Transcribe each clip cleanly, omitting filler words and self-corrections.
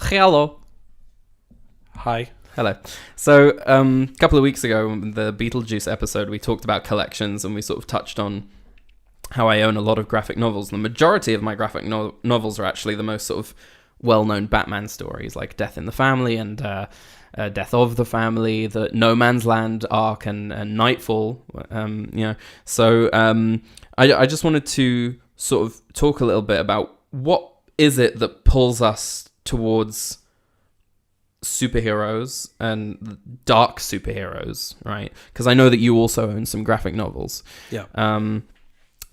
Hello. Hi. Hello. So, a couple of weeks ago, in the Beetlejuice episode, we talked about collections and we sort of touched on how I own a lot of graphic novels. The majority of my graphic novels are actually the most sort of well-known Batman stories, like Death in the Family and Death of the Family, the No Man's Land arc, and Nightfall. So I just wanted to sort of talk a little bit about what is it that pulls us towards superheroes and dark superheroes, right? Because I know that you also own some graphic novels. Yeah.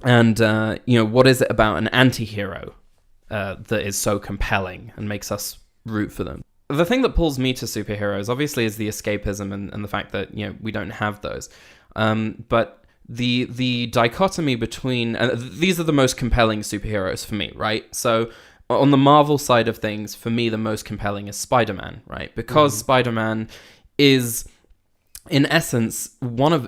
What is it about an anti-hero that is so compelling and makes us root for them? The thing that pulls me to superheroes, obviously, is the escapism and the fact that, we don't have those. But the dichotomy between... these are the most compelling superheroes for me, right? So on the Marvel side of things, for me, the most compelling is Spider-Man, right? Because Spider-Man is... in essence,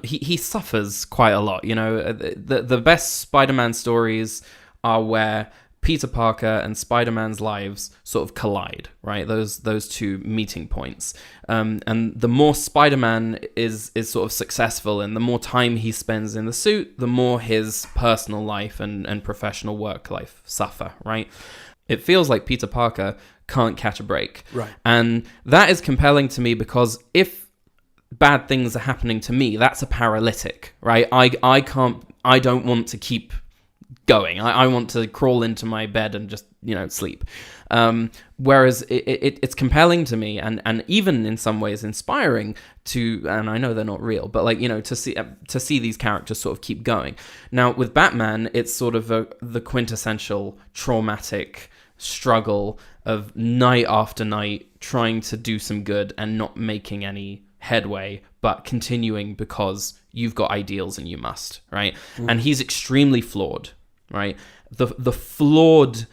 he suffers quite a lot. The best Spider-Man stories are where Peter Parker and Spider-Man's lives sort of collide, right? Those two meeting points. And the more Spider-Man is sort of successful and the more time he spends in the suit, the more his personal life and professional work life suffer, right? It feels like Peter Parker can't catch a break. Right. And that is compelling to me because if bad things are happening to me, that's a paralytic, right? I don't want to keep going. I want to crawl into my bed and just, sleep. Whereas it's compelling to me and even in some ways inspiring to, and I know they're not real, but to see these characters sort of keep going. Now with Batman, it's sort of the quintessential traumatic struggle of night after night trying to do some good and not making any headway, but continuing because you've got ideals and you must, right? And he's extremely flawed, right? The flawed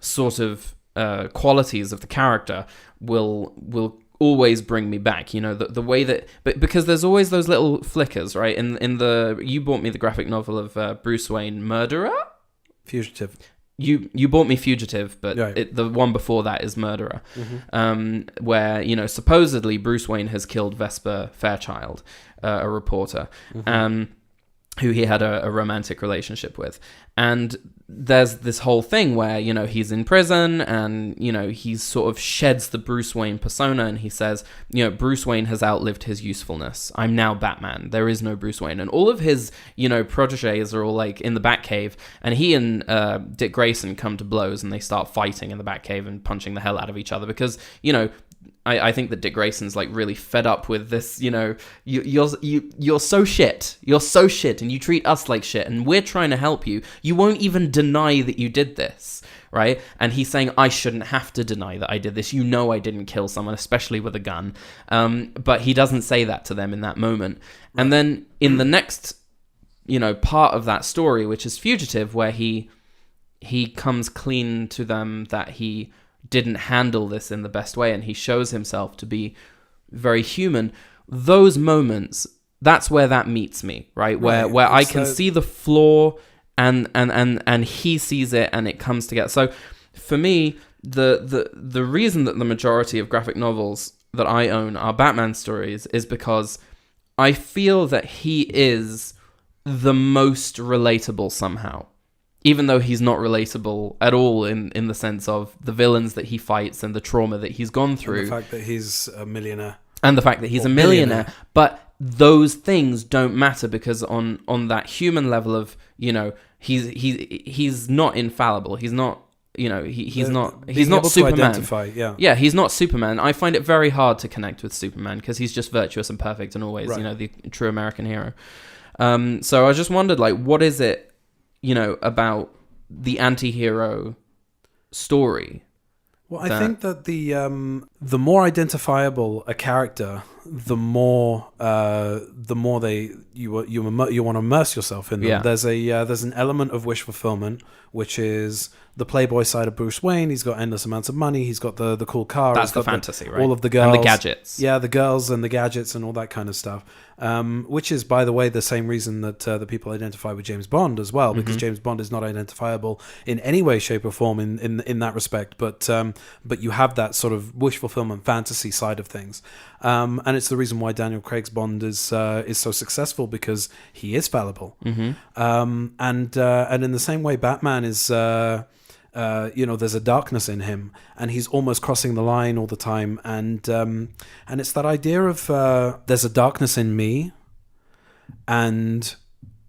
sort of qualities of the character will always bring me back. The way that, but because there's always those little flickers, right? You bought me the graphic novel of Bruce Wayne Murderer? Fugitive. You bought me Fugitive, but right. The one before that is Murderer, where, supposedly Bruce Wayne has killed Vesper Fairchild, a reporter, who he had a romantic relationship with. And there's this whole thing where, he's in prison and, he sort of sheds the Bruce Wayne persona and he says, Bruce Wayne has outlived his usefulness. I'm now Batman. There is no Bruce Wayne. And all of his, proteges are all like in the Batcave, and he and Dick Grayson come to blows and they start fighting in the Batcave and punching the hell out of each other because, I think that Dick Grayson's like really fed up with this, you're so shit. You're so shit and you treat us like shit and we're trying to help you. You won't even deny that you did this, right? And he's saying, I shouldn't have to deny that I did this. I didn't kill someone, especially with a gun. But he doesn't say that to them in that moment. Right. And then in the next, part of that story, which is Fugitive, where he comes clean to them that he didn't handle this in the best way and he shows himself to be very human. Those moments, that's where that meets me, right? Where I can see the flaw and he sees it and it comes together. So for me, the reason that the majority of graphic novels that I own are Batman stories is because I feel that he is the most relatable somehow. Even though he's not relatable at all in the sense of the villains that he fights and the trauma that he's gone through. And the fact that he's a millionaire. But those things don't matter because on that human level of, he's not infallible. He's not, he's not Superman. Yeah, he's not Superman. I find it very hard to connect with Superman because he's just virtuous and perfect and always, the true American hero. So I just wondered, what is it, about the anti-hero story? Well, I think that the more identifiable a character, the more you want to immerse yourself in them. Yeah. There's an element of wish fulfillment, which is the playboy side of Bruce Wayne. He's got endless amounts of money. He's got the cool car. That's he's the got fantasy, right? All of the girls. And the gadgets. Yeah, the girls and the gadgets and all that kind of stuff. Which is, by the way, the same reason that the people identify with James Bond as well, because James Bond is not identifiable in any way, shape, or form in that respect. But you have that sort of wish fulfillment fantasy side of things, and it's the reason why Daniel Craig's Bond is so successful, because he is fallible. And in the same way, Batman is. There's a darkness in him, and he's almost crossing the line all the time. And it's that idea of there's a darkness in me, and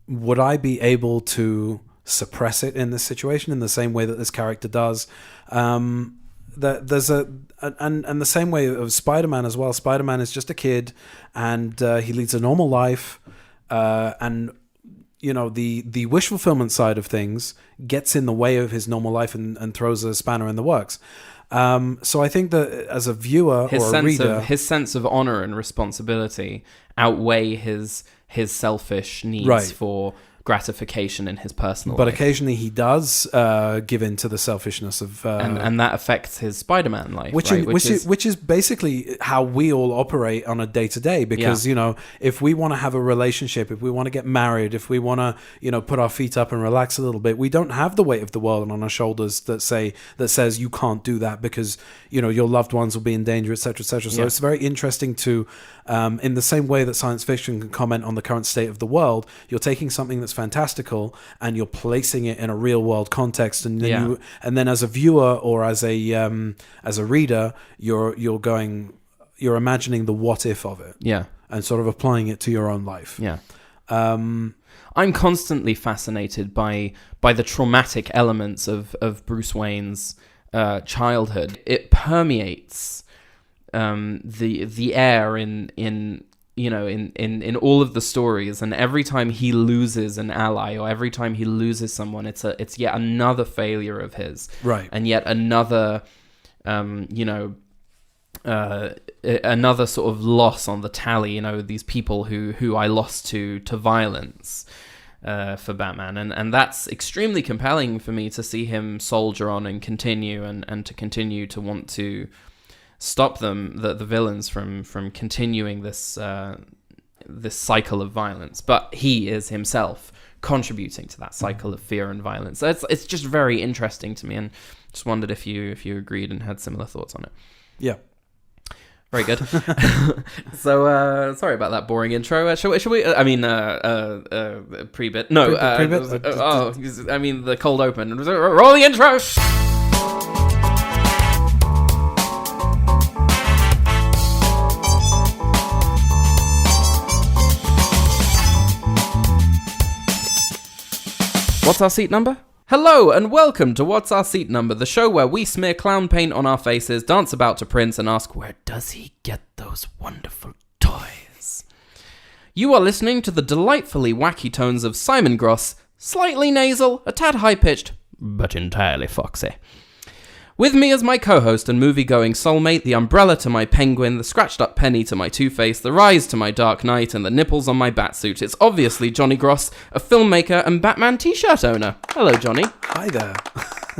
would I be able to suppress it in this situation in the same way that this character does? That there's and the same way of Spider-Man as well. Spider-Man is just a kid, and he leads a normal life, and the wish fulfillment side of things gets in the way of his normal life and throws a spanner in the works. So I think that as a viewer or a reader, his sense of honor and responsibility outweigh his selfish needs for gratification in his personal life. Occasionally he does give in to the selfishness of and that affects his Spider-Man life, which is basically how we all operate on a day-to-day, because if we want to have a relationship, if we want to get married, if we want to put our feet up and relax a little bit, we don't have the weight of the world on our shoulders that says you can't do that because your loved ones will be in danger, etc., etc. So it's very interesting to in the same way that science fiction can comment on the current state of the world, you're taking something that's fantastical and you're placing it in a real world context, and then then as a viewer or as a reader, you're imagining the what if of it, and sort of applying it to your own life. I'm constantly fascinated by the traumatic elements of Bruce Wayne's childhood. It permeates the air in all of the stories, and every time he loses an ally or every time he loses someone, it's yet another failure of his, right? And yet another another sort of loss on the tally. These people who I lost to violence for Batman, and that's extremely compelling for me to see him soldier on and continue and to continue to want to stop the villains from continuing this cycle of violence. But he is himself contributing to that cycle of fear and violence. So it's just very interesting to me, and just wondered if you agreed and had similar thoughts on it. Yeah. Very good. So sorry about that boring intro. Shall we? I mean, pre-bit. No. Pre-bit? I mean the cold open. Roll the intro. What's our seat number? Hello and welcome to What's Our Seat Number, the show where we smear clown paint on our faces, dance about to Prince, and ask, where does he get those wonderful toys? You are listening to the delightfully wacky tones of Simon Gross, slightly nasal, a tad high-pitched, but entirely foxy. With me as my co-host and movie-going soulmate, the umbrella to my penguin, the scratched-up penny to my Two-Face, the rise to my Dark Knight, and the nipples on my Batsuit, it's obviously Johnny Gross, a filmmaker and Batman t-shirt owner. Hello, Johnny. Hi there.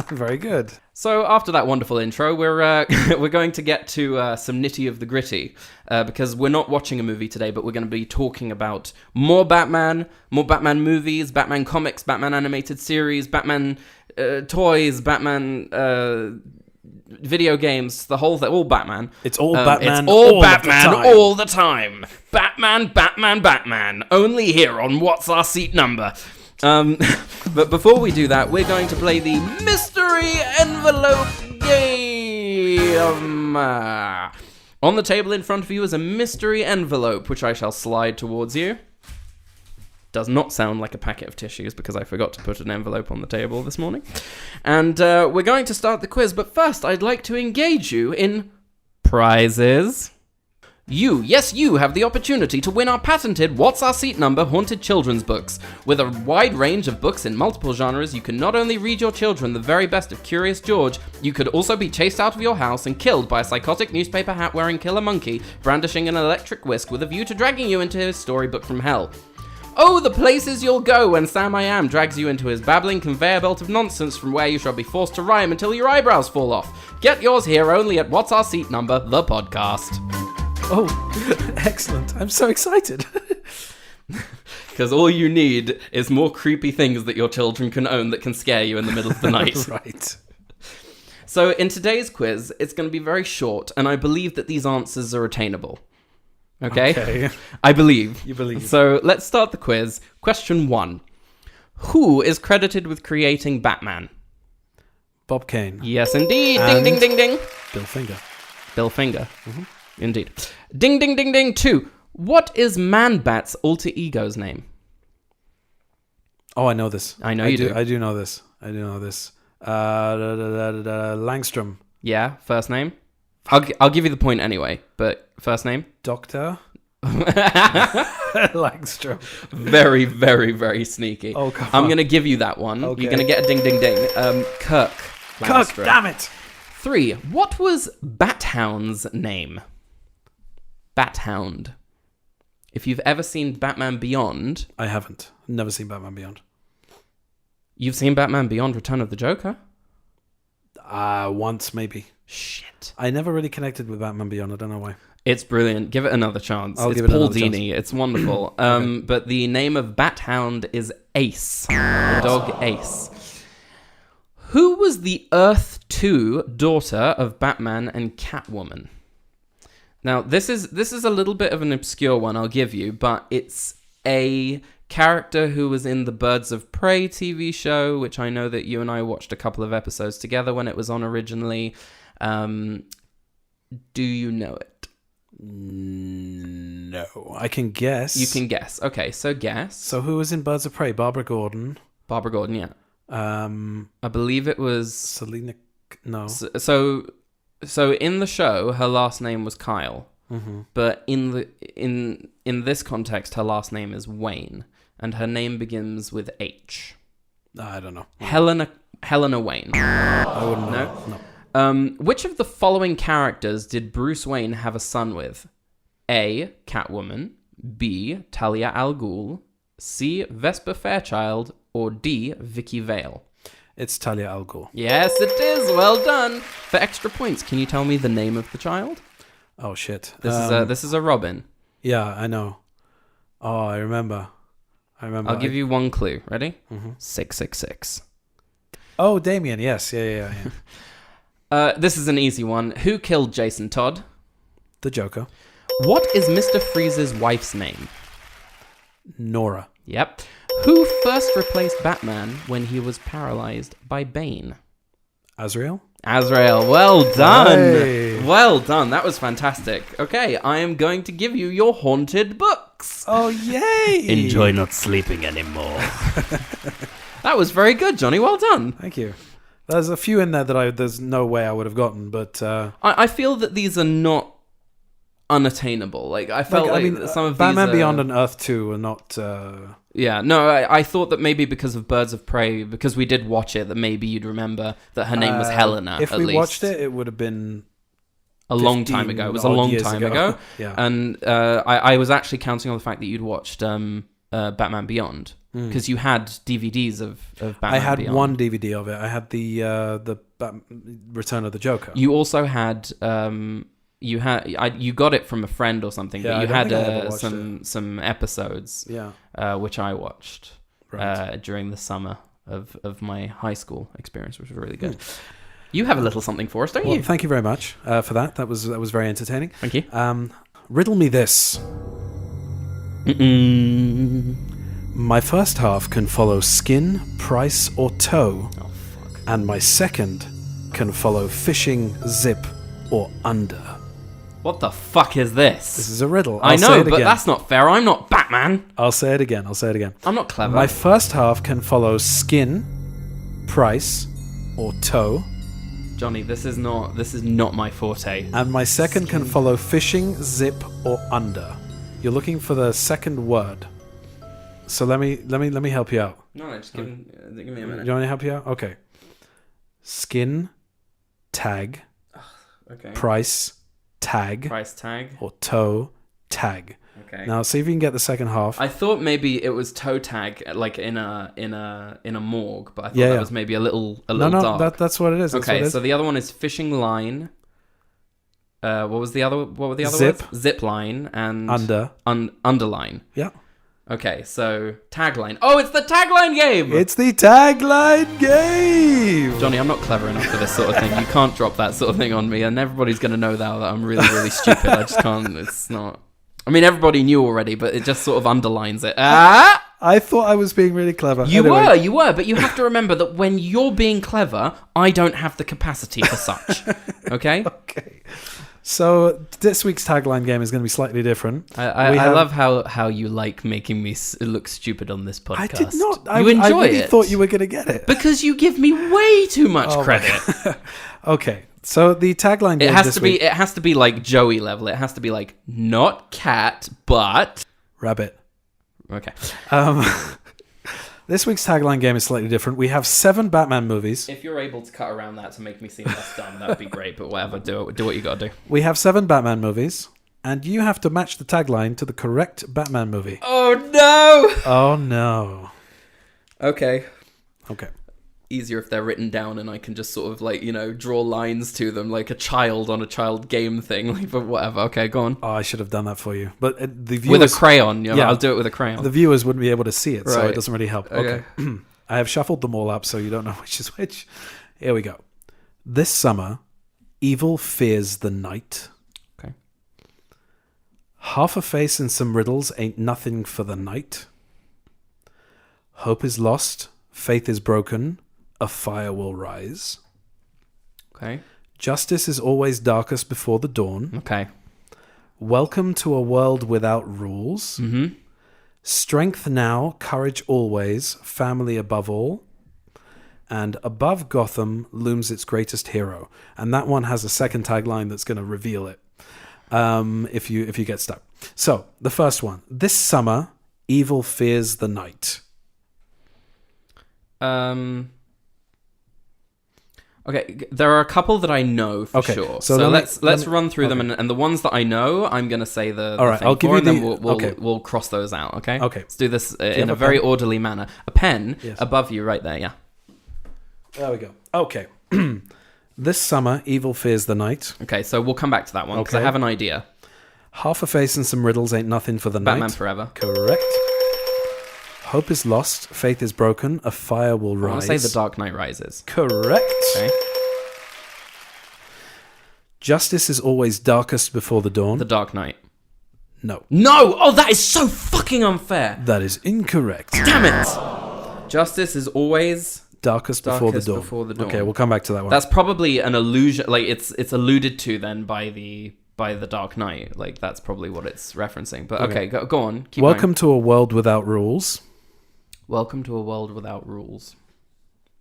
Very good. So after that wonderful intro, we're going to get to some nitty of the gritty, because we're not watching a movie today, but we're going to be talking about more Batman movies, Batman comics, Batman animated series, Batman toys, Batman video games, the whole thing, all Batman. It's all Batman. It's all Batman all the time. Batman. Only here on What's Our Seat Number. But before we do that, we're going to play the mystery envelope game. On the table in front of you is a mystery envelope, which I shall slide towards you. Does not sound like a packet of tissues because I forgot to put an envelope on the table this morning. And we're going to start the quiz, but first I'd like to engage you in prizes. You have the opportunity to win our patented What's Our Seat Number haunted children's books. With a wide range of books in multiple genres, you can not only read your children the very best of Curious George, you could also be chased out of your house and killed by a psychotic newspaper hat-wearing killer monkey brandishing an electric whisk with a view to dragging you into his storybook from hell. Oh, the places you'll go when Sam I Am drags you into his babbling conveyor belt of nonsense from where you shall be forced to rhyme until your eyebrows fall off. Get yours here only at What's Our Seat Number, the podcast. Oh, excellent. I'm so excited. Because all you need is more creepy things that your children can own that can scare you in the middle of the night. Right. So in today's quiz, it's going to be very short, and I believe that these answers are attainable. Okay? I believe. You believe. So let's start the quiz. Question 1. Who is credited with creating Batman? Bob Kane. Yes, indeed. And Ding, ding, ding, ding. Bill Finger. Bill Finger. Mm-hmm. Indeed. Ding, ding, ding, ding. 2. What is Man-Bat's alter ego's name? Oh, I know this. I know you do. I do know this. Langstrom. Yeah, first name? I'll give you the point anyway, but first name? Doctor Langstrom. Very, very, very sneaky. Oh, come I'm on. going to give you that one. Okay. You're going to get a ding, ding, ding. Kirk Langstrom. Damn it. 3. What was Bathound's name? Bathound. If you've ever seen Batman Beyond... I haven't. Never seen Batman Beyond. You've seen Batman Beyond Return of the Joker? Once, maybe. Shit. I never really connected with Batman Beyond. I don't know why. It's brilliant. Give it another chance. I'll It's give it Paul another chance. Dini. It's wonderful. Okay. But the name of Bathound is Ace. The dog Ace. Who was the Earth 2 daughter of Batman and Catwoman? Now, this is a little bit of an obscure one, I'll give you, but it's a character who was in the Birds of Prey TV show, which I know that you and I watched a couple of episodes together when it was on originally. Do you know it? No. I can guess. You can guess. Okay, so guess. So who was in Birds of Prey? Barbara Gordon. Barbara Gordon, yeah. I believe it was... Selena... No. So in the show, her last name was Kyle. Mm-hmm. But in this context, her last name is Wayne. And her name begins with H. I don't know. Helena Wayne. I wouldn't know. No. Which of the following characters did Bruce Wayne have a son with? A. Catwoman. B. Talia al Ghul. C. Vesper Fairchild. Or D. Vicky Vale. It's Talia al Ghul. Yes, it is. Well done. For extra points, can you tell me the name of the child? Oh, shit. This is a Robin. Yeah, I know. Oh, I remember. I'll give you one clue. Ready? Mm-hmm. 666. Oh, Damien. Yes. Yeah. This is an easy one. Who killed Jason Todd? The Joker. What is Mr. Freeze's wife's name? Nora. Yep. Who first replaced Batman when he was paralyzed by Bane? Azrael. Well done. Hey. Well done. That was fantastic. Okay, I am going to give you your haunted books. Oh, yay. Enjoy not sleeping anymore. That was very good, Johnny. Well done. Thank you. There's a few in there that there's no way I would have gotten, but... I feel that these are not unattainable. Like, I felt some of Batman these... Beyond and Earth 2 are not... Yeah, no, I thought that maybe because of Birds of Prey, because we did watch it, that maybe you'd remember that her name was Helena, If at we least. watched it, it would have been... A long time ago. It was a long time ago. Yeah. And I was actually counting on the fact that you'd watched Batman Beyond. Because you had DVDs of Batman I had Beyond. one DVD of it. I had the Return of the Joker. You also had... you got it from a friend or something, Yeah, but you I don't think I ever had watched some episodes, which I watched during the summer of my high school experience, which was really good. You have a little something for us, don't you? Thank you very much for that. That was very entertaining. Thank you. Riddle me this. My first half can follow skin, price, or toe. Oh, fuck. And my second can follow fishing, zip, or under. What the fuck is this? This is a riddle. I I'll say know, it but again. that's not fair. I'm not Batman. I'll say it again. I'm not clever. My first half can follow skin, price, or toe. Johnny, this is not my forte. And my second can follow fishing, zip, or under. You're looking for the second word. So let me help you out. No, just give me a minute. Do you want me to help you out? Okay. Skin, tag, Okay. price, tag, Price tag. or toe, tag. Okay. Now see if you can get the second half. I thought maybe it was toe tag, like in a morgue, but I thought that was maybe a little dark. No, that's what it is. Okay, so the other one is fishing line. What were the other Zip. words? Zip line and underline. Yeah. Okay, so tagline. Oh, it's the tagline game! It's the tagline game! Johnny, I'm not clever enough for this sort of thing. You can't drop that sort of thing on me, and everybody's going to know now that I'm really, really stupid. I just can't. It's not... I mean, everybody knew already, but it just sort of underlines it. Ah! I thought I was being really clever. You were, but you have to remember that when you're being clever, I don't have the capacity for such. Okay? Okay. So this week's tagline game is going to be slightly different. I love how you like making me look stupid on this podcast. I did not. You enjoy it. I really thought you were going to get it. Because you give me way too much credit. Okay. So the tagline game it has to be like Joey level. It has to be like not cat, but rabbit. Okay. This week's tagline game is slightly different. We have 7 Batman movies. If you're able to cut around that to make me seem less dumb, that'd be great. But whatever, do what you gotta do. We have 7 Batman movies, and you have to match the tagline to the correct Batman movie. Oh no! Oh no. Okay. Easier if they're written down and I can just sort of like, draw lines to them like a child on a child game thing, like, but whatever. Okay, go on. Oh, I should have done that for you. But the viewers... With a crayon, I'll do it with a crayon. The viewers wouldn't be able to see it, so Right. it doesn't really help. Okay. I have shuffled them all up so you don't know which is which. Here we go. This summer, evil fears the night. Okay. Half a face and some riddles ain't nothing for the night. Hope is lost, faith is broken, a fire will rise. Okay. Justice is always darkest before the dawn. Okay. Welcome to a world without rules. Mm-hmm. Strength now, courage always, family above all. And above Gotham looms its greatest hero. And that one has a second tagline that's going to reveal it. If you get stuck. So, the first one. This summer, evil fears the night. Okay, there are a couple that I know for sure. So let's run through them, and the ones that I know, I'm gonna say the all right. thing I'll give for, you and the. then we'll cross those out. Okay. Okay. Let's do this in a very orderly manner. A pen above you, right there. Yeah. There we go. Okay. This summer, evil fears the night. Okay, so we'll come back to that one because I have an idea. Half a face and some riddles ain't nothing for the night. Batman Forever. Correct. Hope is lost, faith is broken, a fire will rise. I want to say The Dark Knight Rises. Correct. Okay. Justice is always darkest before the dawn. The Dark Knight. No. No! Oh, that is so fucking unfair. That is incorrect. Damn it! Justice is always darkest before the dawn. Okay, we'll come back to that one. That's probably an allusion. Like it's alluded to then by the Dark Knight. Like that's probably what it's referencing. But okay, go on. Keep Welcome going. to a world without rules. Welcome to a world without rules.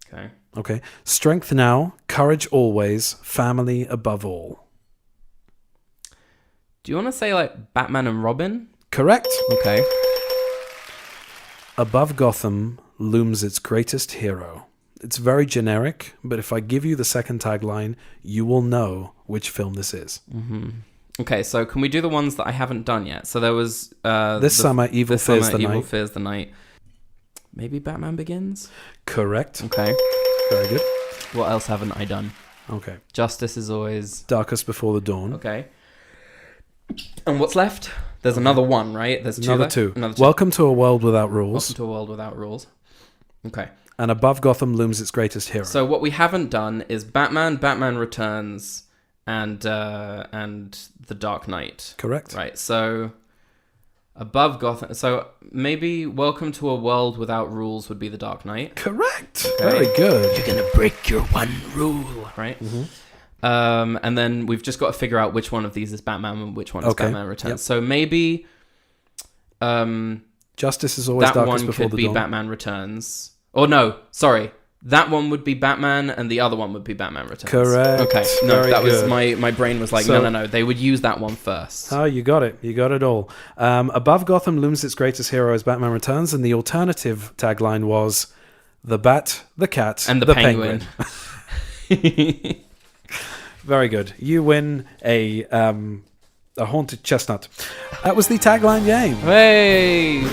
Okay. Okay. Strength now, courage always, family above all. Do you want to say like Batman and Robin? Correct. Okay. Above Gotham looms its greatest hero. It's very generic, but if I give you the second tagline, you will know which film this is. Mm-hmm. Okay, so can we do the ones that I haven't done yet? So there was... This summer, Evil Fears the Night. Maybe Batman Begins? Correct. Okay. Very good. What else haven't I done? Okay. Justice is always... Darkest Before the Dawn. Okay. And what's left? There's another one, right? There's another two. Welcome to a World Without Rules. Welcome to a World Without Rules. Okay. And Above Gotham looms its greatest hero. So what we haven't done is Batman, Batman Returns, and The Dark Knight. Correct. Right. So Above Gotham. So maybe Welcome to a World Without Rules would be The Dark Knight. Correct. Okay. Very good. You're gonna break your one rule, right? Mm-hmm. And then we've just got to figure out which one of these is Batman and which one is Batman Returns. Yep. So maybe Justice is always darkest before the dawn. That one could be Batman Returns. Or no, sorry. That one would be Batman and the other one would be Batman Returns. Correct. Okay. No, that was my brain was like, no. They would use that one first. Oh, you got it. You got it all. Above Gotham looms its greatest hero as Batman Returns, and the alternative tagline was the Bat, the Cat, and the Penguin. Very good. You win a A haunted chestnut. That was the tagline game. Hey!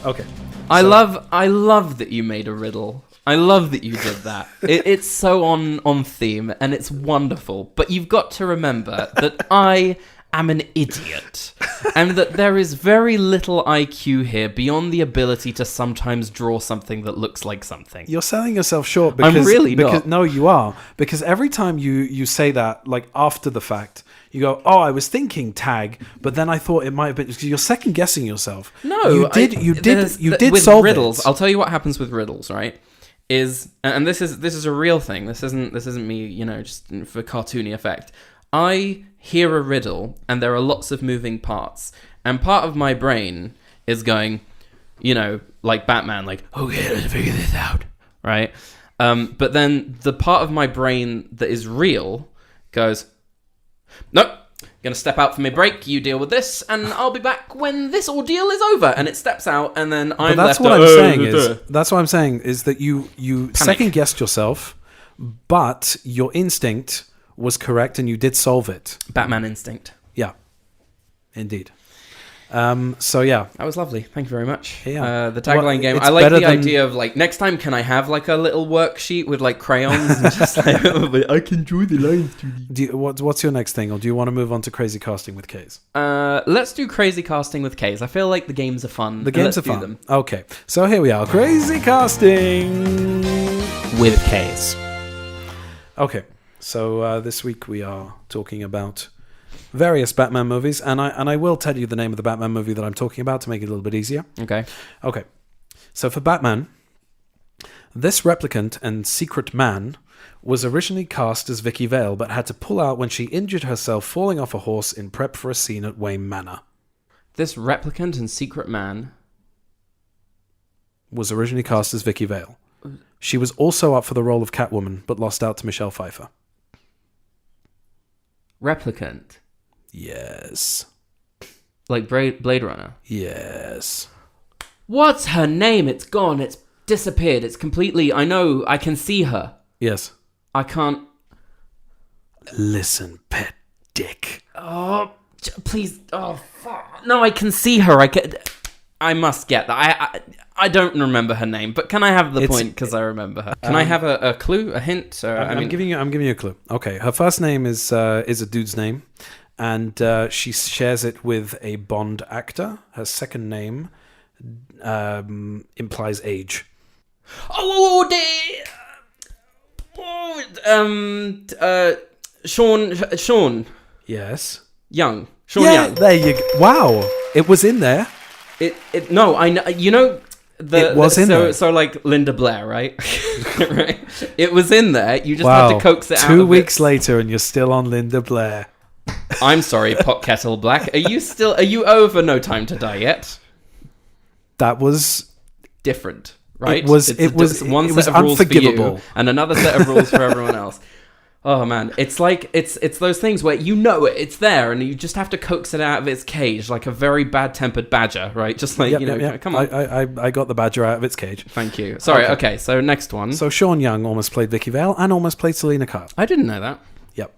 Okay. I love that you made a riddle. I love that you did that. It's so on theme, and it's wonderful. But you've got to remember that I am an idiot, and that there is very little IQ here beyond the ability to sometimes draw something that looks like something. You're selling yourself short because... I'm really not. No, you are. Because every time you say that, like, after the fact... You go, oh, I was thinking tag, but then I thought it might have been because you're second guessing yourself. No, you did with solve riddles. it. I'll tell you what happens with riddles, right? And this is a real thing. This isn't me, just for cartoony effect. I hear a riddle, and there are lots of moving parts, and part of my brain is going, like Batman, like, okay, let's figure this out, right? But then the part of my brain that is real goes, nope, gonna step out for my break, you deal with this, and I'll be back when this ordeal is over. And it steps out, and then I'm that's left... That's what I'm saying is that you second-guessed yourself, but your instinct was correct, and you did solve it. Batman instinct. Yeah, indeed. So yeah, that was lovely. Thank you very much. Yeah. The tagline game. I like the idea of like next time. Can I have like a little worksheet with like crayons and just like I can draw the lines. What's your next thing, or do you want to move on to crazy casting with K's? Let's do crazy casting with K's. I feel like the games are fun. The games are fun. Them. Okay, so here we are. Crazy casting with K's. Okay, so this week we are talking about various Batman movies, and I will tell you the name of the Batman movie that I'm talking about to make it a little bit easier. Okay. So for Batman, this replicant and secret man was originally cast as Vicky Vale, but had to pull out when she injured herself falling off a horse in prep for a scene at Wayne Manor. This replicant and secret man was originally cast as Vicky Vale. She was also up for the role of Catwoman, but lost out to Michelle Pfeiffer. Replicant? Yes. Like Blade Runner? Yes. What's her name? It's gone. It's disappeared. It's completely... I know. I can see her. Yes. I can't... Listen, pet dick. Oh, please. Oh, fuck. No, I can see her. I must get that. I don't remember her name, but can I have the point because I remember her? Can I have a clue, a hint? I'm giving you a clue. Okay, her first name is a dude's name, and she shares it with a Bond actor. Her second name implies age. Sean. Yes. Young. Sean Young. There you go. Wow, it was in there. No, I know. It was in there. So like Linda Blair, right? Right. It was in there. You just had to coax it out. 2 weeks later, and you're still on Linda Blair. I'm sorry, Pot Kettle Black. Are you over No Time to Die yet? That was different, right? It was unforgivable. For you and another set of rules for everyone else. Oh man, it's like it's those things where it's there, and you just have to coax it out of its cage like a very bad-tempered badger, right? Just like come on. I got the badger out of its cage. Thank you. Sorry. Okay, so next one. So Sean Young almost played Vicky Vale and almost played Selena Kyle. I didn't know that. Yep.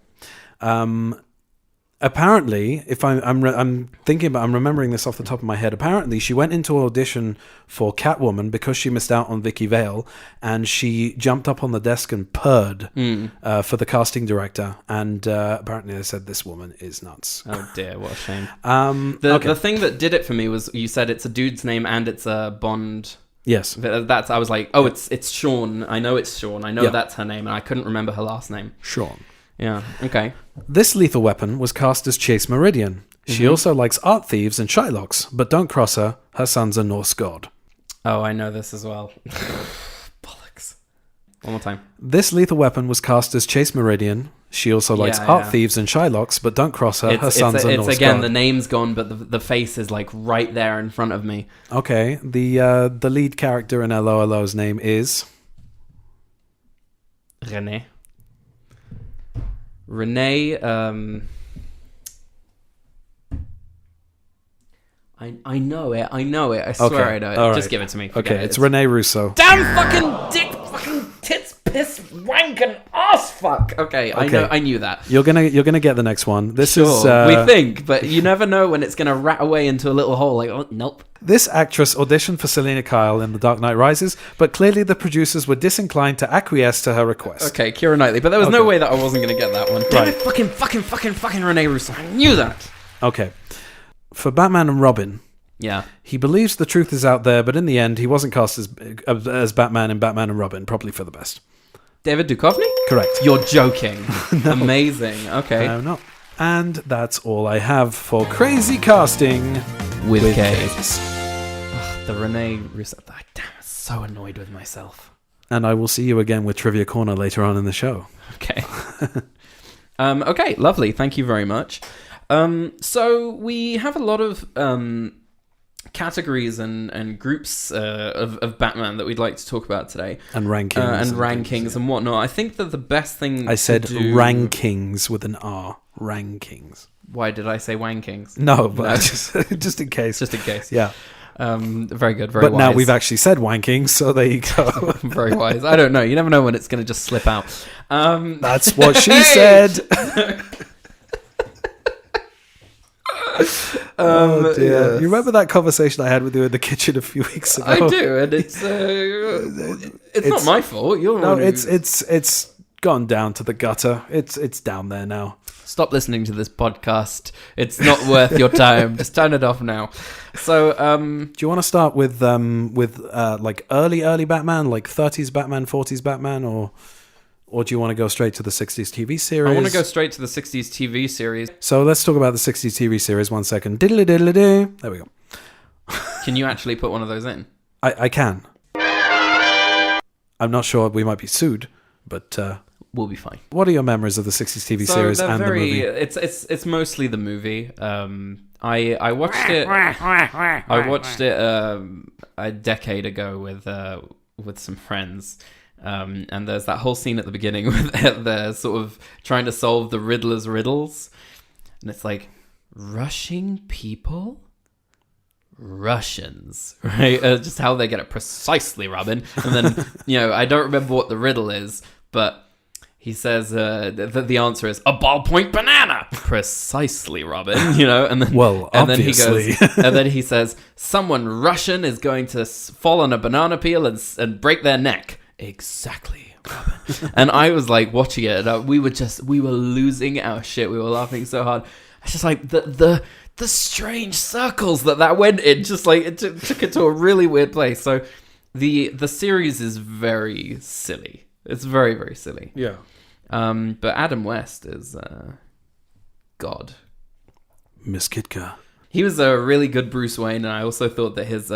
Apparently, if I'm remembering this off the top of my head. Apparently, she went into an audition for Catwoman because she missed out on Vicky Vale, and she jumped up on the desk and purred for the casting director. And apparently, they said this woman is nuts. Oh dear, what a shame. The thing that did it for me was you said it's a dude's name and it's a Bond. Yes, I was like, oh, it's Sean. I know it's Sean. I know that's her name, and I couldn't remember her last name. Sean. Yeah, okay. This lethal weapon was cast as Chase Meridian. She also likes art thieves and Shylocks, but don't cross her. Her son's a Norse god. Oh, I know this as well. Bollocks. One more time. This lethal weapon was cast as Chase Meridian. She also likes art thieves and Shylocks, but don't cross her. Her son's a Norse god. Again, the name's gone, but the face is like right there in front of me. Okay, the lead character in LOLO's name is... Renee, I know it. I swear I know it. Just give it to me. Okay, it's Renee Russo. Damn fucking dick, fucking tits, piss, wanking ass fuck. Okay, I knew that. You're gonna get the next one. This Sure, is we think, but you never know when it's gonna rat away into a little hole. Like, oh, nope. This actress auditioned for Selena Kyle in The Dark Knight Rises, but clearly the producers were disinclined to acquiesce to her request. Okay, Keira Knightley, but there was no way that I wasn't gonna get that one. Damn it, fucking Rene Russo. I knew that. Okay, for Batman and Robin. Yeah. He believes the truth is out there, but in the end, he wasn't cast as Batman in Batman and Robin, probably for the best. David Duchovny? Correct. You're joking. No. Amazing. Okay. I'm not. And that's all I have for crazy casting with K's. The Rene Russo. Damn, I'm so annoyed with myself. And I will see you again with Trivia Corner later on in the show. Okay. Okay, lovely. Thank you very much. So we have a lot of categories and groups of Batman that we'd like to talk about today. And rankings. And whatnot. I think that the best thing I said rankings with an R. Rankings. Why did I say wankings? No, but just in case. Just in case. Yeah. Very good, very but wise. Now we've actually said wankings, so there you go. Very wise. I don't know. You never know when it's going to just slip out. That's what she said. Oh dear! Yes. You remember that conversation I had with you in the kitchen a few weeks ago? I do, and it's not my fault. It's gone down to the gutter. It's down there now. Stop listening to this podcast. It's not worth your time. Just turn it off now. So, do you want to start with like early Batman, like 30s Batman, 40s Batman, or do you want to go straight to the 60s TV series? I want to go straight to the 60s TV series. So let's talk about the 60s TV series. 1 second. Diddly-diddly-doo. There we go. Can you actually put one of those in? I can. I'm not sure we might be sued, but we'll be fine. What are your memories of the 60s TV series and the movie? It's mostly the movie. I watched it. I watched it a decade ago with some friends. And there's that whole scene at the beginning where they're sort of trying to solve the Riddler's riddles. And it's like, Rushing people? Russians, right? Just how they get it precisely, Robin. And then, I don't remember what the riddle is, but he says the answer is a ballpoint banana. Precisely, Robin, and then... Well, and obviously. Then he goes, and then he says, someone Russian is going to fall on a banana peel and break their neck. Exactly, Robin. And I was like watching it, and we were losing our shit. We were laughing so hard. It's just like the strange circles that went in. Just like it took it to a really weird place. So the series is very silly. It's very, very silly. Yeah. But Adam West is God. Miss Kitka. He was a really good Bruce Wayne, and I also thought that his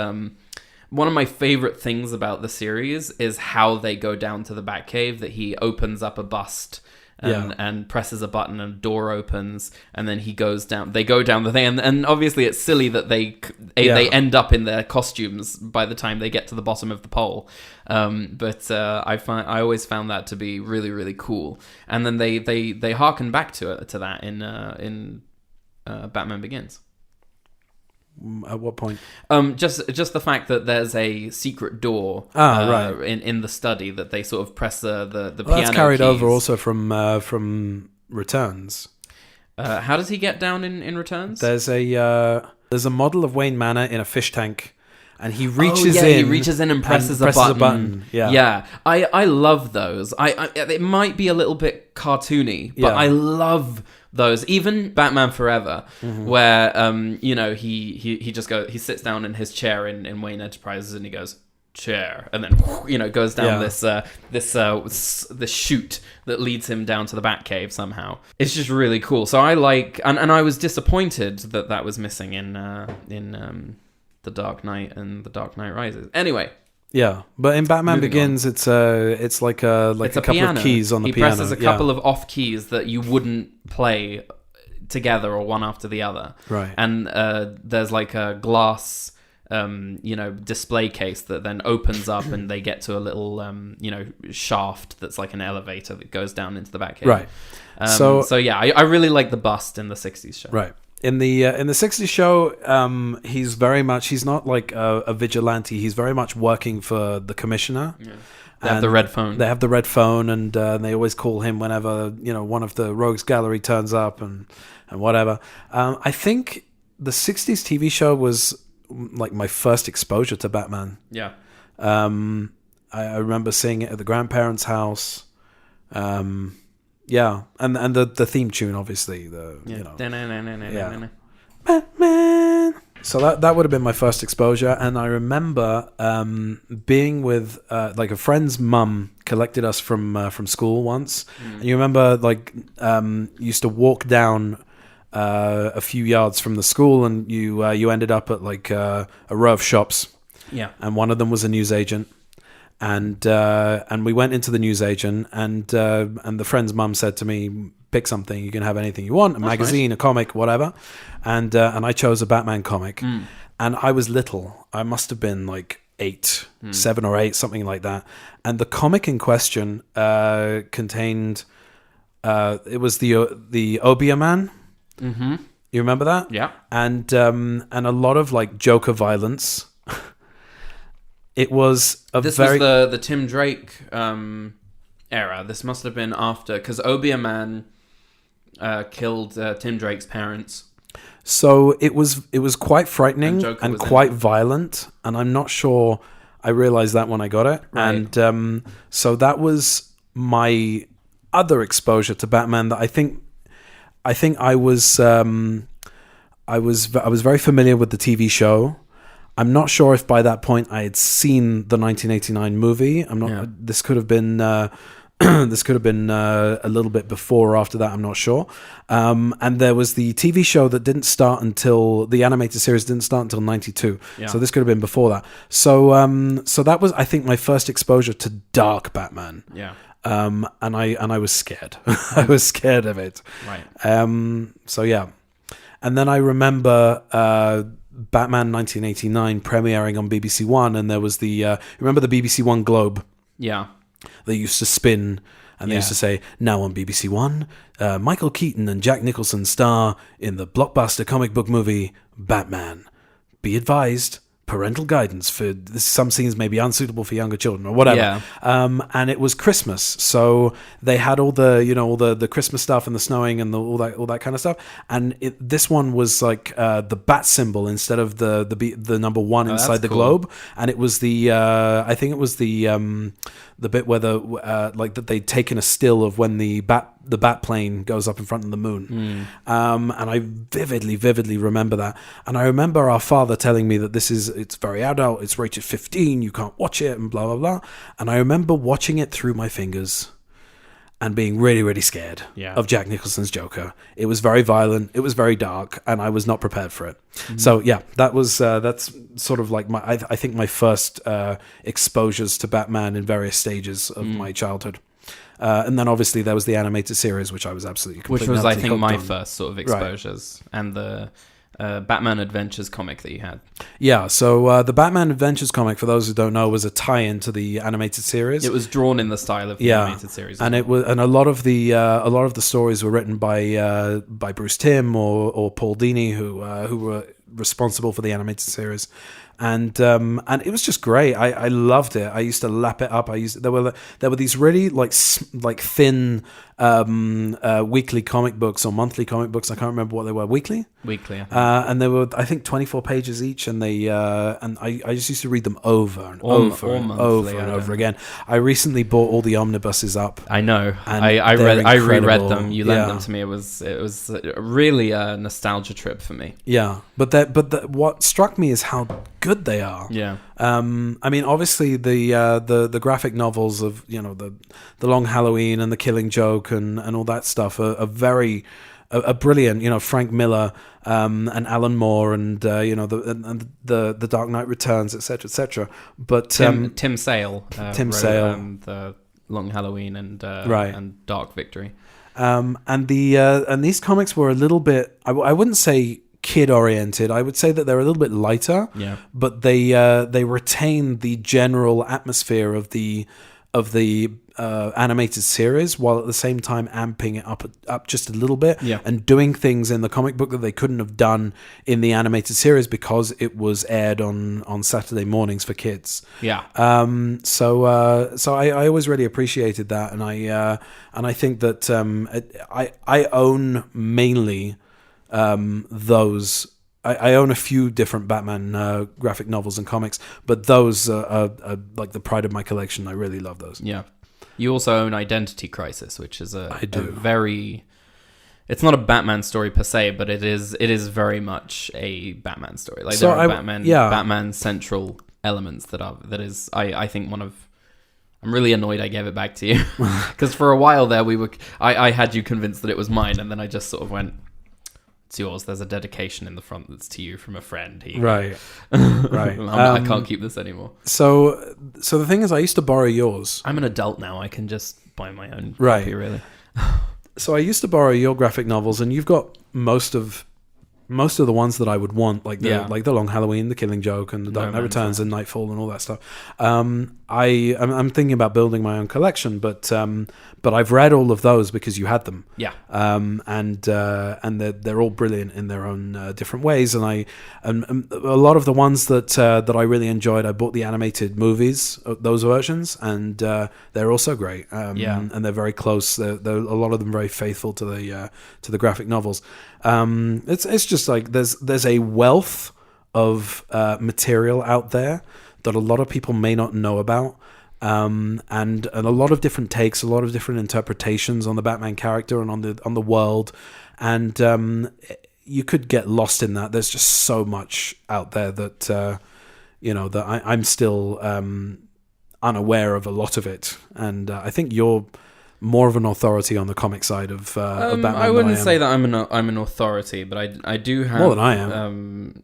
one of my favorite things about the series is how they go down to the Batcave, that he opens up a bust and presses a button and a door opens, and then he goes down. They go down the thing, and obviously it's silly that they end up in their costumes by the time they get to the bottom of the pole. But I always found that to be really, really cool. And then they harken back to that in Batman Begins. At what point? Just the fact that there's a secret door right. in the study that they sort of press the piano that's carried keys. over also from Returns. How does he get down in Returns? There's a model of Wayne Manor in a fish tank, and he reaches in. He reaches in and presses a button. Yeah. I love those. It might be a little bit cartoony, but I love those. Even Batman Forever, where he just he sits down in his chair in Wayne Enterprises, and he goes chair, and then goes down this chute that leads him down to the Batcave somehow. It's just really cool. So I like, and I was disappointed that was missing in The Dark Knight and The Dark Knight Rises. Anyway. Yeah, but in Batman Begins, it's like a couple piano. Of keys on the piano. He presses a couple of off keys that you wouldn't play together or one after the other. Right. And there's like a glass, display case that then opens up, and they get to a little, shaft that's like an elevator that goes down into the Batcave. Right. I really like the bust in the 60s show. Right. In the 60s show, he's not like a vigilante. He's very much working for the commissioner. They have the red phone. They have the red phone, and they always call him whenever one of the Rogues Gallery turns up and whatever. I think the '60s TV show was like my first exposure to Batman. Yeah. I remember seeing it at the grandparents' house. Yeah, and the theme tune, obviously. Batman. So that would have been my first exposure, and I remember being with like a friend's mum collected us from school once, and you remember like used to walk down a few yards from the school, and you ended up at like a row of shops, and one of them was a newsagent. And we went into the newsagent, and the friend's mum said to me, "Pick something. You can have anything you want, a magazine, nice. A comic, whatever." And I chose a Batman comic, and I was little. I must have been like 7 or 8, something like that. And the comic in question contained it was the Obia Man. Mm-hmm. You remember that? Yeah. And a lot of like Joker violence. It was was the Tim Drake era. This must have been after, because Obia Man killed Tim Drake's parents. So it was quite frightening and quite violent, and I'm not sure I realized that when I got it. Right. And so that was my other exposure to Batman. That I think I was very familiar with the TV show. I'm not sure if by that point I had seen the 1989 movie. I'm not. Yeah. This could have been a little bit before or after that. I'm not sure. And there was the TV show that didn't start until the animated series didn't start until '92. Yeah. So this could have been before that. So that was, I think, my first exposure to dark Batman. Yeah. And I was scared. I was scared of it. Right. So yeah. And then I remember Batman 1989 premiering on BBC One, and there was remember the BBC One Globe? Yeah. They used to spin, and they used to say, now on BBC One, Michael Keaton and Jack Nicholson star in the blockbuster comic book movie Batman. Be advised, parental guidance for some scenes may be unsuitable for younger children or whatever. Yeah. And it was Christmas, so they had all the Christmas stuff and the snowing and all that kind of stuff. And this one was like the bat symbol instead of the number 1 inside the globe. And it was I think it was the bit where like that they'd taken a still of when the bat plane goes up in front of the moon. And I vividly remember that. And I remember our father telling me that it's very adult, it's rated 15, you can't watch it, and blah, blah, blah. And I remember watching it through my fingers and being really, really scared of Jack Nicholson's Joker. It was very violent, it was very dark, and I was not prepared for it. Mm-hmm. So yeah, that's sort of like I think my first exposures to Batman in various stages of my childhood. And then obviously there was the animated series, which I was absolutely completely Which was, I think, my first sort of exposures. Right. And the Batman Adventures comic that you had. Yeah, so the Batman Adventures comic, for those who don't know, was a tie-in to the animated series. It was drawn in the style of the animated series. And a lot of the stories were written by Bruce Timm or Paul Dini, who were responsible for the animated series. And it was just great. I loved it. I used to lap it up. There were these really like thin weekly comic books or monthly comic books. I can't remember what they were. Weekly. And they were, I think, 24 pages each. And I just used to read them over and over again. I recently bought all the omnibuses up. I know. I reread them. You lent them to me. It was really a nostalgia trip for me. Yeah, but what struck me is how good they are. Yeah. I mean, obviously the graphic novels of the Long Halloween and the Killing Joke and all that stuff are very brilliant. Frank Miller and Alan Moore and the Dark Knight Returns, etc. But Tim Sale wrote the Long Halloween and Dark Victory. And these comics were a little bit, I wouldn't say kid oriented. I would say that they're a little bit lighter. Yeah. But they retain the general atmosphere of the animated series, while at the same time amping it up just a little bit, Yeah. and doing things in the comic book that they couldn't have done in the animated series because it was aired on Saturday mornings for kids. Yeah. So I always really appreciated that, and I think that I own mainly those. I own a few different Batman graphic novels and comics, but those are like the pride of my collection. I really love those. Yeah. You also own Identity Crisis, which is a very... It's not a Batman story per se, but it is very much a Batman story. Like, there are Batman central elements that is, I think, one of... I'm really annoyed I gave it back to you. Because for a while there, I had you convinced that it was mine, and then I just sort of went... It's yours. There's a dedication in the front that's to you from a friend. Right. I can't keep this anymore. So the thing is, I used to borrow yours. I'm an adult now. I can just buy my own copy, really. So I used to borrow your graphic novels, and you've got most of the ones that I would want, like the Long Halloween, the Killing Joke, and the Dark Knight Returns, and Nightfall, and all that stuff. I'm thinking about building my own collection, but I've read all of those because you had them. Yeah. And they're all brilliant in their own different ways. And a lot of the ones that I really enjoyed, I bought the animated movies, those versions, and they're also great. And they're very close. They're a lot of them very faithful to the graphic novels. It's just like there's a wealth of material out there that a lot of people may not know about. And a lot of different takes, a lot of different interpretations on the Batman character and on the world, and you could get lost in that. There's just so much out there that that I'm still unaware of a lot of it, and I think you're more of an authority on the comic side of Batman. I wouldn't say that I'm an authority, but I do have more than I am.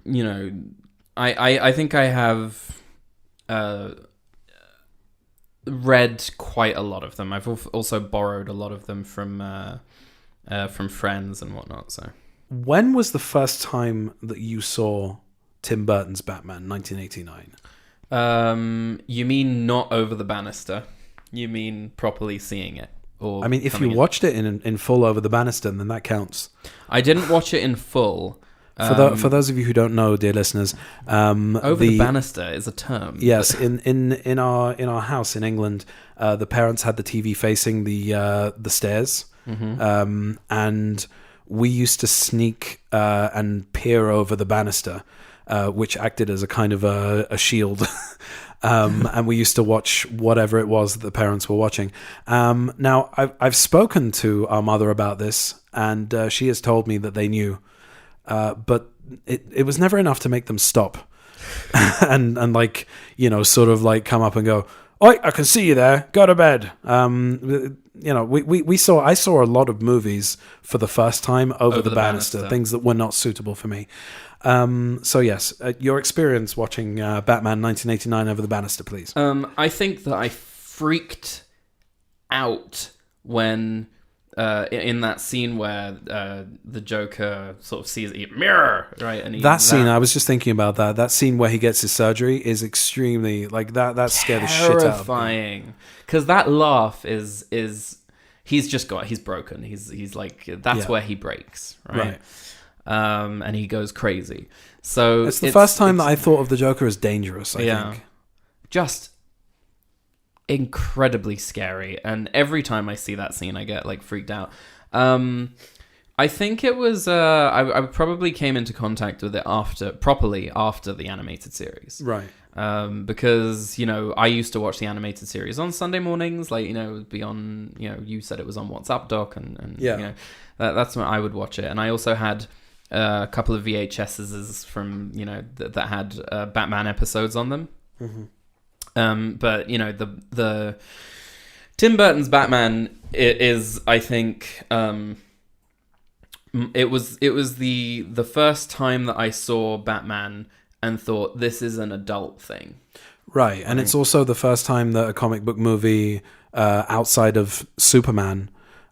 I think I have read quite a lot of them. I've also borrowed a lot of them from friends and whatnot. So, when was the first time that you saw Tim Burton's Batman, 1989? You mean not over the banister? You mean properly seeing it? Or I mean, if you watched it in full over the banister, then that counts. I didn't watch it in full. For those of you who don't know, dear listeners, over the banister is a term. Yes, in our house in England, the parents had the TV facing the stairs, and we used to sneak and peer over the banister, which acted as a kind of a shield. And we used to watch whatever it was that the parents were watching. Now, I've spoken to our mother about this, and she has told me that they knew. But it was never enough to make them stop and sort of like come up and go, "Oi, I can see you there. Go to bed." I saw a lot of movies for the first time over the banister, things that were not suitable for me. So yes, your experience watching Batman 1989 over the banister, please. I think that I freaked out when in that scene where the Joker sort of sees a mirror, right? And that scene, I was just thinking about that. That scene where he gets his surgery is extremely that scared the shit out of me. Terrifying, because that laugh is he's broken. He's like that's where he breaks, right? And he goes crazy. So it's the first time that I thought of the Joker as dangerous. I think just incredibly scary, and every time I see that scene I get like freaked out. I think it was I probably came into contact with it properly after the animated series, right? Because I used to watch the animated series on Sunday mornings, like it would be on you said it was on WhatsApp Doc, and that's when I would watch it. And I also had a couple of VHSs from that had Batman episodes on them. But the Tim Burton's Batman is, I think, it was the first time that I saw Batman and thought this is an adult thing, right? And it's also the first time that a comic book movie outside of Superman,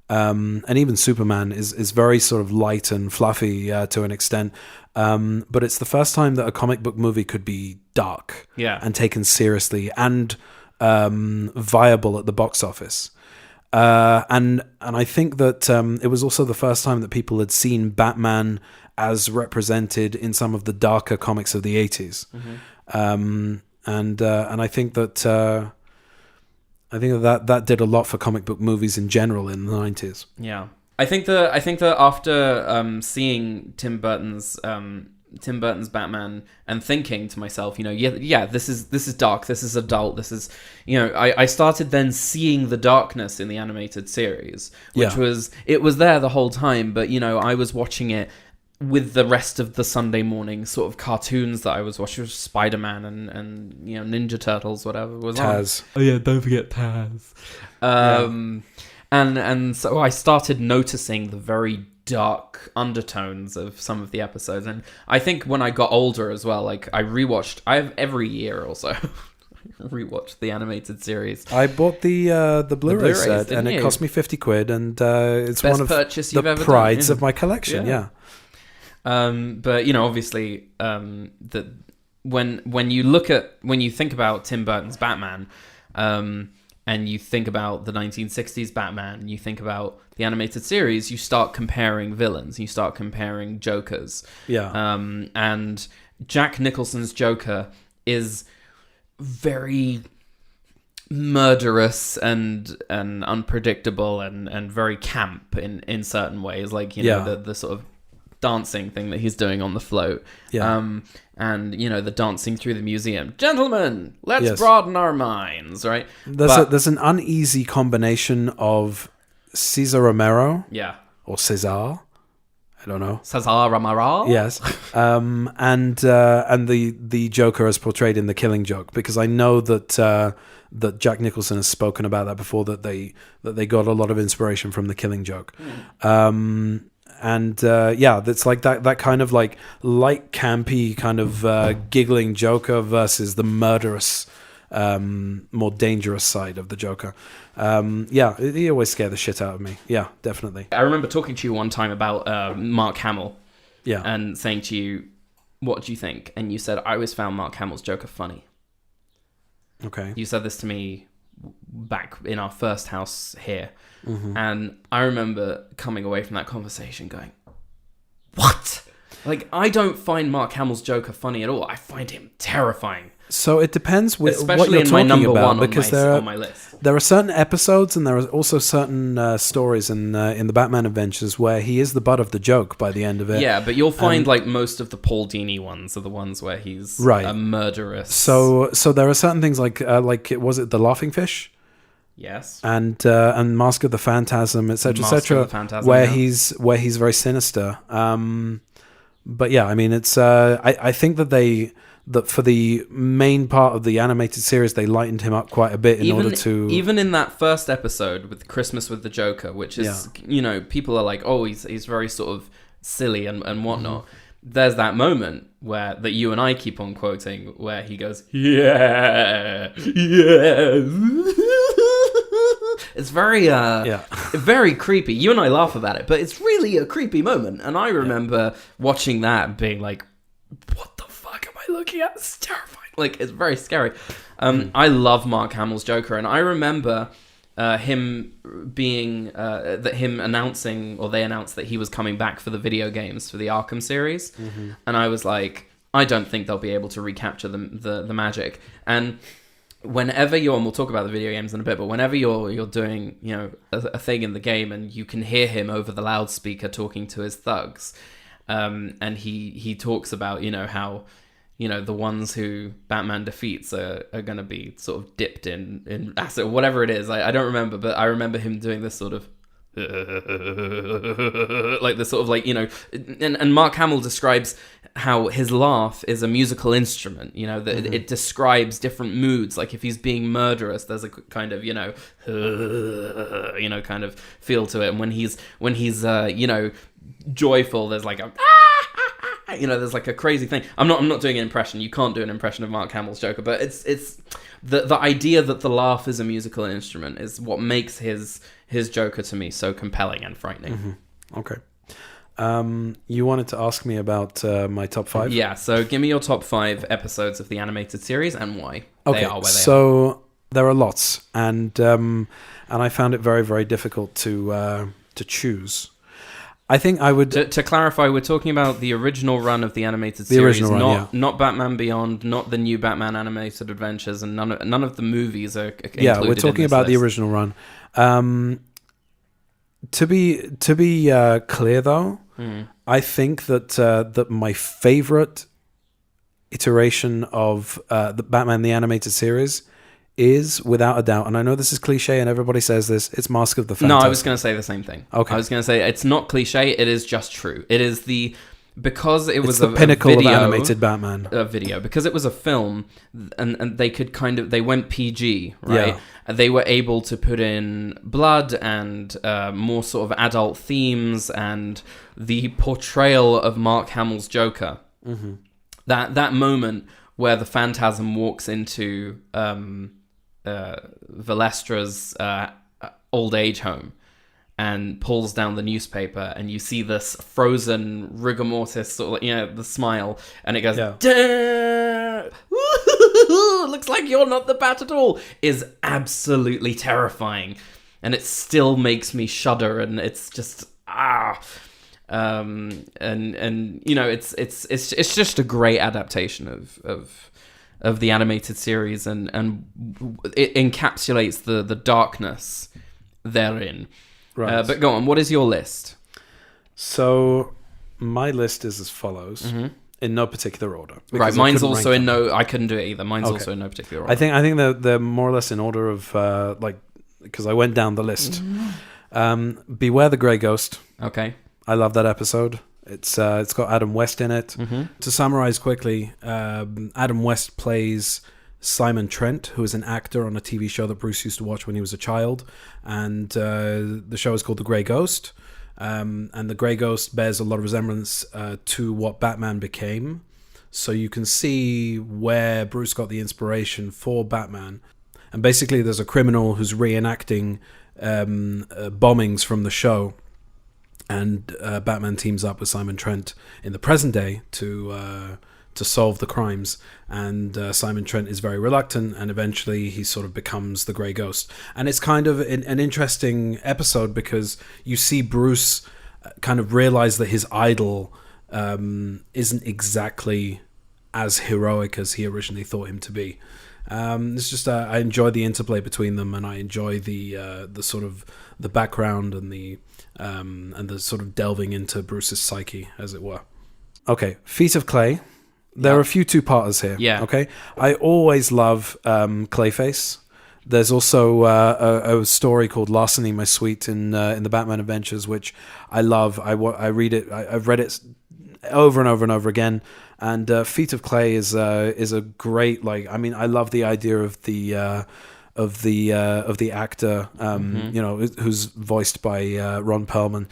and even Superman is very sort of light and fluffy to an extent. But it's the first time that a comic book movie could be dark and taken seriously and viable at the box office. And I think that it was also the first time that people had seen Batman as represented in some of the darker comics of the 80s. And I think that that did a lot for comic book movies in general in the 90s. Yeah. I think that after seeing Tim Burton's Batman and thinking to myself, this is dark, this is adult, this is, I started then seeing the darkness in the animated series, which was there the whole time, but I was watching it with the rest of the Sunday morning sort of cartoons that I was watching, Spider-Man and Ninja Turtles, whatever was Taz. On. Oh yeah, don't forget Taz. And so I started noticing the very dark undertones of some of the episodes, and I think when I got older as well, like I have every year or so rewatched the animated series. I bought the Blu-ray set, and it cost me £50, and it's best one of purchase you've the ever prides done. of my collection. Yeah. But obviously, that when you think about Tim Burton's Batman, and you think about the 1960s Batman, you think about the animated series, you start comparing villains, you start comparing Jokers. Yeah. And Jack Nicholson's Joker is very murderous and unpredictable and very camp in certain ways, like the sort of dancing thing that he's doing on the float. And the dancing through the museum. Gentlemen, let's broaden our minds, right? There's an uneasy combination of Cesar Romero. Yeah. Or Cesar. I don't know. Cesar Romero? Yes. And the Joker as portrayed in The Killing Joke, because I know that Jack Nicholson has spoken about that before, that they got a lot of inspiration from The Killing Joke. And that's like that kind of like light campy kind of giggling Joker versus the murderous, more dangerous side of the Joker. He always scared the shit out of me. Yeah, definitely. I remember talking to you one time about Mark Hamill. Yeah. And saying to you, what do you think? And you said, I always found Mark Hamill's Joker funny. Okay. You said this to me back in our first house here. Mm-hmm. And I remember coming away from that conversation going, what? Like, I don't find Mark Hamill's Joker funny at all. I find him terrifying. So it depends what Especially you're in my talking number about, one because on my list. There are certain episodes and there are also certain stories in the Batman Adventures where he is the butt of the joke by the end of it. Yeah, but you'll find like most of the Paul Dini ones are the ones where he's a murderous. So there are certain things like was it the Laughing Fish? Yes. And Mask of the Phantasm, etc., where he's very sinister. But yeah, I mean, it's I think that for the main part of the animated series, they lightened him up quite a bit even in that first episode with Christmas with the Joker, which is people are like, oh, he's very sort of silly and whatnot. Mm-hmm. There's that moment that you and I keep on quoting where he goes, yeah. It's very very creepy. You and I laugh about it, but it's really a creepy moment. And I remember watching that and being like, what the fuck am I looking at? It's terrifying. Like, it's very scary. I love Mark Hamill's Joker, and I remember him being him announcing, or they announced that he was coming back for the video games for the Arkham series. Mm-hmm. And I was like, I don't think they'll be able to recapture the magic. And whenever and we'll talk about the video games in a bit, but whenever you're doing a thing in the game and you can hear him over the loudspeaker talking to his thugs, and he talks about how the ones who Batman defeats are going to be sort of dipped in acid or whatever it is. I don't remember, but I remember him doing this sort of like this sort of like and Mark Hamill describes how his laugh is a musical instrument, that it describes different moods. Like if he's being murderous, there's a kind of kind of feel to it, and when he's joyful, there's like a there's like a crazy thing. I'm not doing an impression. You can't do an impression of Mark Hamill's Joker, but it's the idea that the laugh is a musical instrument is what makes his Joker to me so compelling and frightening. Mm-hmm. Okay. You wanted to ask me about my top 5? Yeah, so give me your top 5 episodes of the animated series and why they are where they are. So There are lots, and I found it very, very difficult to choose. I think I would... To clarify, we're talking about the original run of the animated series, not Batman Beyond, not the new Batman animated adventures, and none of the movies are included. Yeah, we're talking about the original run. To be clear, though, I think that my favorite iteration of the Batman the Animated Series is, without a doubt, and I know this is cliche and everybody says this, it's Mask of the Phantasm. No, I was going to say the same thing. Okay. I was going to say it's not cliche, it is just true. It is because it was the pinnacle of animated Batman. A video. Because it was a film, and they could they went PG, right? Yeah. They were able to put in blood and more sort of adult themes and the portrayal of Mark Hamill's Joker. Mm-hmm. That moment where the Phantasm walks into Valestra's old age home and pulls down the newspaper, and you see this frozen rigor mortis, sort of, the smile, and it goes, looks like you're not the Bat at all, is absolutely terrifying, and it still makes me shudder, and it's just and it's just a great adaptation of the animated series, and it encapsulates the darkness therein. Right. But go on, what is your list? So my list is as follows, in no particular order. Right, mine's also in no... I couldn't do it either. Mine's also in no particular order. I think they're more or less in order of, because I went down the list. Beware the Grey Ghost. Okay. I love that episode. It's got Adam West in it. Mm-hmm. To summarize quickly, Adam West plays Simon Trent, who is an actor on a TV show that Bruce used to watch when he was a child, and the show is called The Grey Ghost, and the Grey Ghost bears a lot of resemblance to what Batman became, so you can see where Bruce got the inspiration for Batman. And basically there's a criminal who's reenacting bombings from the show, and Batman teams up with Simon Trent in the present day to solve the crimes, and Simon Trent is very reluctant, and eventually he sort of becomes the Grey Ghost. And it's kind of an interesting episode because you see Bruce kind of realize that his idol isn't exactly as heroic as he originally thought him to be. It's just I enjoy the interplay between them, and I enjoy the sort of the background and the sort of delving into Bruce's psyche, as it were. Okay, Feet of Clay. There are a few two-parters here. Yeah. Okay. I always love Clayface. There's also a story called "Larceny, My Sweet" in the Batman Adventures, which I love. I read it. I've read it over and over and over again. And Feet of Clay is a great, I love the idea of the actor, who's voiced by Ron Perlman,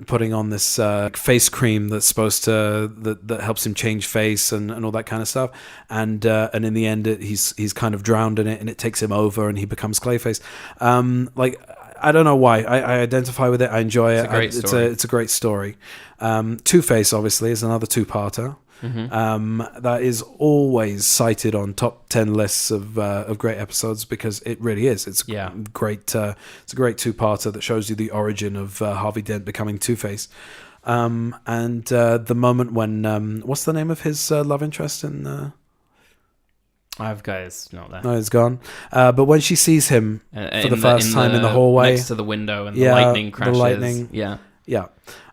putting on this face cream that's supposed to that helps him change face and all that kind of stuff, and in the end he's kind of drowned in it, and it takes him over, and he becomes Clayface. I don't know why I identify with it. I enjoy it. It's a great story. Two-Face obviously is another two-parter. Mm-hmm. That is always cited on top 10 lists of great episodes because it really is. It's great. It's a great two-parter that shows you the origin of Harvey Dent becoming Two-Face, and the moment when what's the name of his love interest in? I've got it's not there. No, it's gone. But when she sees him for the first time in the hallway next to the window, and the lightning crashes. The lightning. Yeah.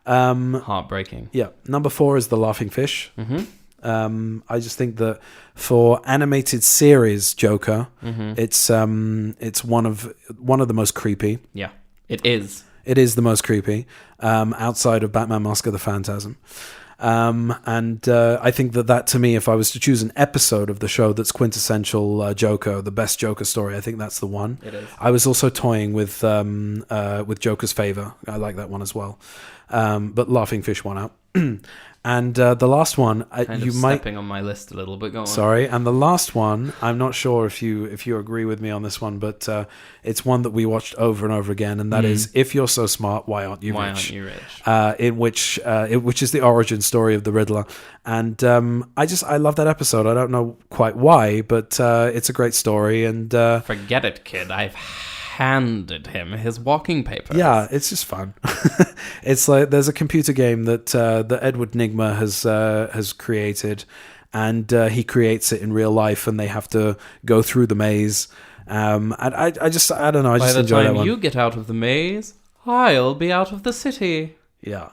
Heartbreaking. Yeah. Number 4 is The Laughing Fish. Mm-hmm. I just think that for animated series Joker, it's one of the most creepy. Yeah, it is. It is the most creepy, outside of Batman Mask of the Phantasm. And I think that to me, if I was to choose an episode of the show that's quintessential Joker, the best Joker story, I think that's the one. It is. I was also toying with Joker's Favor. I like that one as well. but Laughing Fish won out. And the last one, you might stepping on my list a little, but go on. Sorry, and the last one, I'm not sure if you agree with me on this one, but it's one that we watched over and over again, and that is "If You're So Smart, Why Aren't You Rich?" Why aren't you rich? In which is the origin story of the Riddler, and I love that episode. I don't know quite why, but it's a great story. And forget it, kid. I've handed him his walking papers. Yeah, it's just fun. It's like there's a computer game that Edward Nygma has created, and he creates it in real life, and they have to go through the maze. And I don't know. I just enjoy that one. By the time you get out of the maze, I'll be out of the city. Yeah.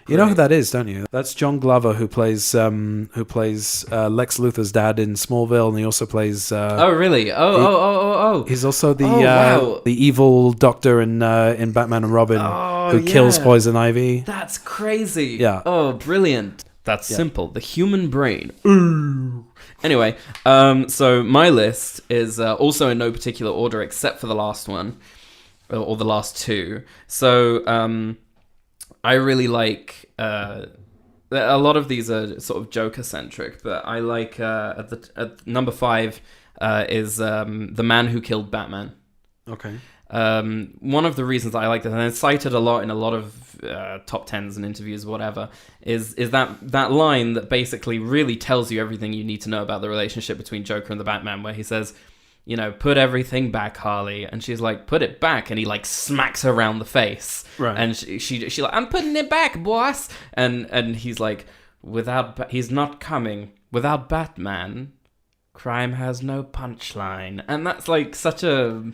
You know who that is, don't you? That's John Glover, who plays Lex Luthor's dad in Smallville, and he also plays. Oh, really? Oh! He's also the evil doctor in Batman and Robin, who kills Poison Ivy. That's crazy. Yeah. Oh, brilliant. That's simple. The human brain. Ooh. Anyway, so my list is also in no particular order except for the last one, or the last two. So. I really like a lot of these are sort of Joker-centric, but I like at number 5 is The Man Who Killed Batman. Okay. One of the reasons I like that, and it's cited a lot in a lot of top 10s and interviews, whatever, is that line that basically really tells you everything you need to know about the relationship between Joker and the Batman, where he says, you know, put everything back, Harley. And she's like, put it back. And he like smacks her around the face. Right. And she like, I'm putting it back, boss. And he's like, he's not coming. Without Batman, crime has no punchline. And that's like such a...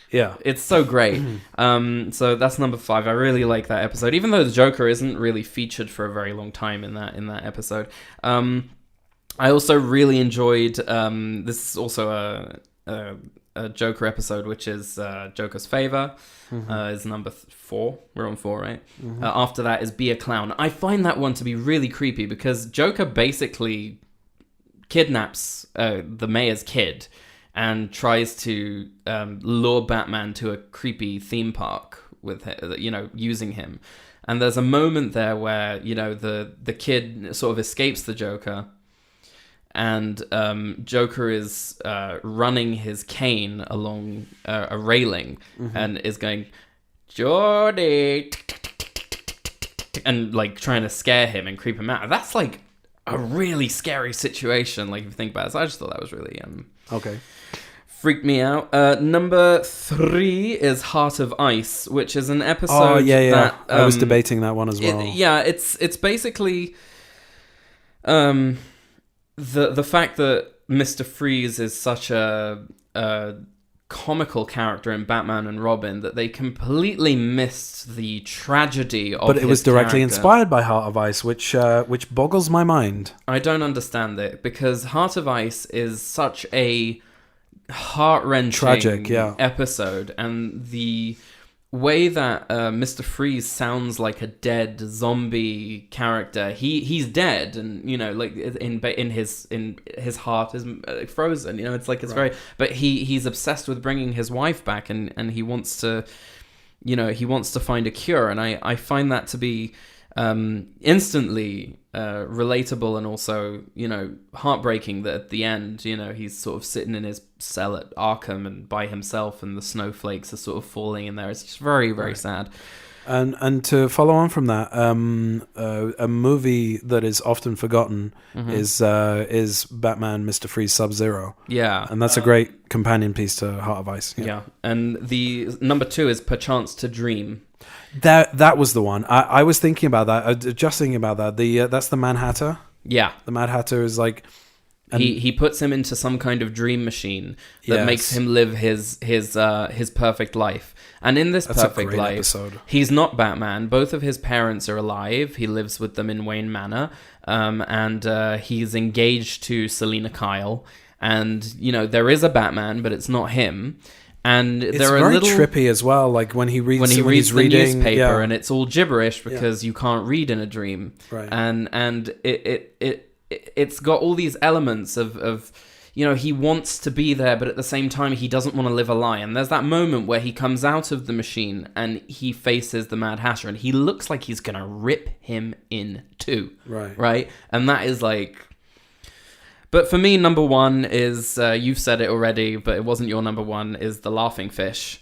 Yeah. It's so great. So that's number 5. I really like that episode. Even though the Joker isn't really featured for a very long time in that episode. I also really enjoyed... this is also a Joker episode, which is Joker's Favor, is number 4. We're on 4, right? After that is Be a Clown. I find that one to be really creepy because Joker basically kidnaps the mayor's kid and tries to lure Batman to a creepy theme park with using him. And there's a moment there where, you know, the kid sort of escapes the Joker. And Joker is running his cane along a railing and is going, Jordy, and like trying to scare him and creep him out. That's like a really scary situation, like if you think about it. So I just thought that was really okay. Freaked me out. Number 3 is Heart of Ice, which is an episode. Oh yeah. That, I was debating that one as well. It's basically the fact that Mr. Freeze is such a comical character in Batman and Robin that they completely missed the tragedy of his But it was directly character. inspired by Heart of Ice, which boggles my mind. I don't understand it, because Heart of Ice is such a heart-wrenching tragic episode, and the way that Mr. Freeze sounds like a dead zombie character. He's dead, and you know, like in his heart is frozen. You know, it's like it's very. But he's obsessed with bringing his wife back, and he wants to, you know, he wants to find a cure. And I find that to be instantly relatable, and also, you know, heartbreaking that at the end, you know, he's sort of sitting in his cell at Arkham and by himself, and the snowflakes are sort of falling in there. It's just very, very sad. And to follow on from that, a movie that is often forgotten is Batman Mr. Freeze Sub-Zero. Yeah. And that's a great companion piece to Heart of Ice. Yeah. And the number 2 is Perchance to Dream. That was the one. I was thinking about that, just thinking about that. That's the Mad Hatter. Yeah. The Mad Hatter is like... He puts him into some kind of dream machine that makes him live his perfect life. And in this perfect life, episode. He's not Batman. Both of his parents are alive. He lives with them in Wayne Manor. And he's engaged to Selina Kyle. And, you know, there is a Batman, but it's not him. And it's there are very little trippy as well. Like when he reads the reading, newspaper, and it's all gibberish because you can't read in a dream. Right. And it's got all these elements of he wants to be there, but at the same time, he doesn't want to live a lie. And there's that moment where he comes out of the machine and he faces the Mad Hatter, and he looks like he's going to rip him in two. Right? And that is like... But for me, number one is, you've said it already, but it wasn't your number one, is the laughing fish.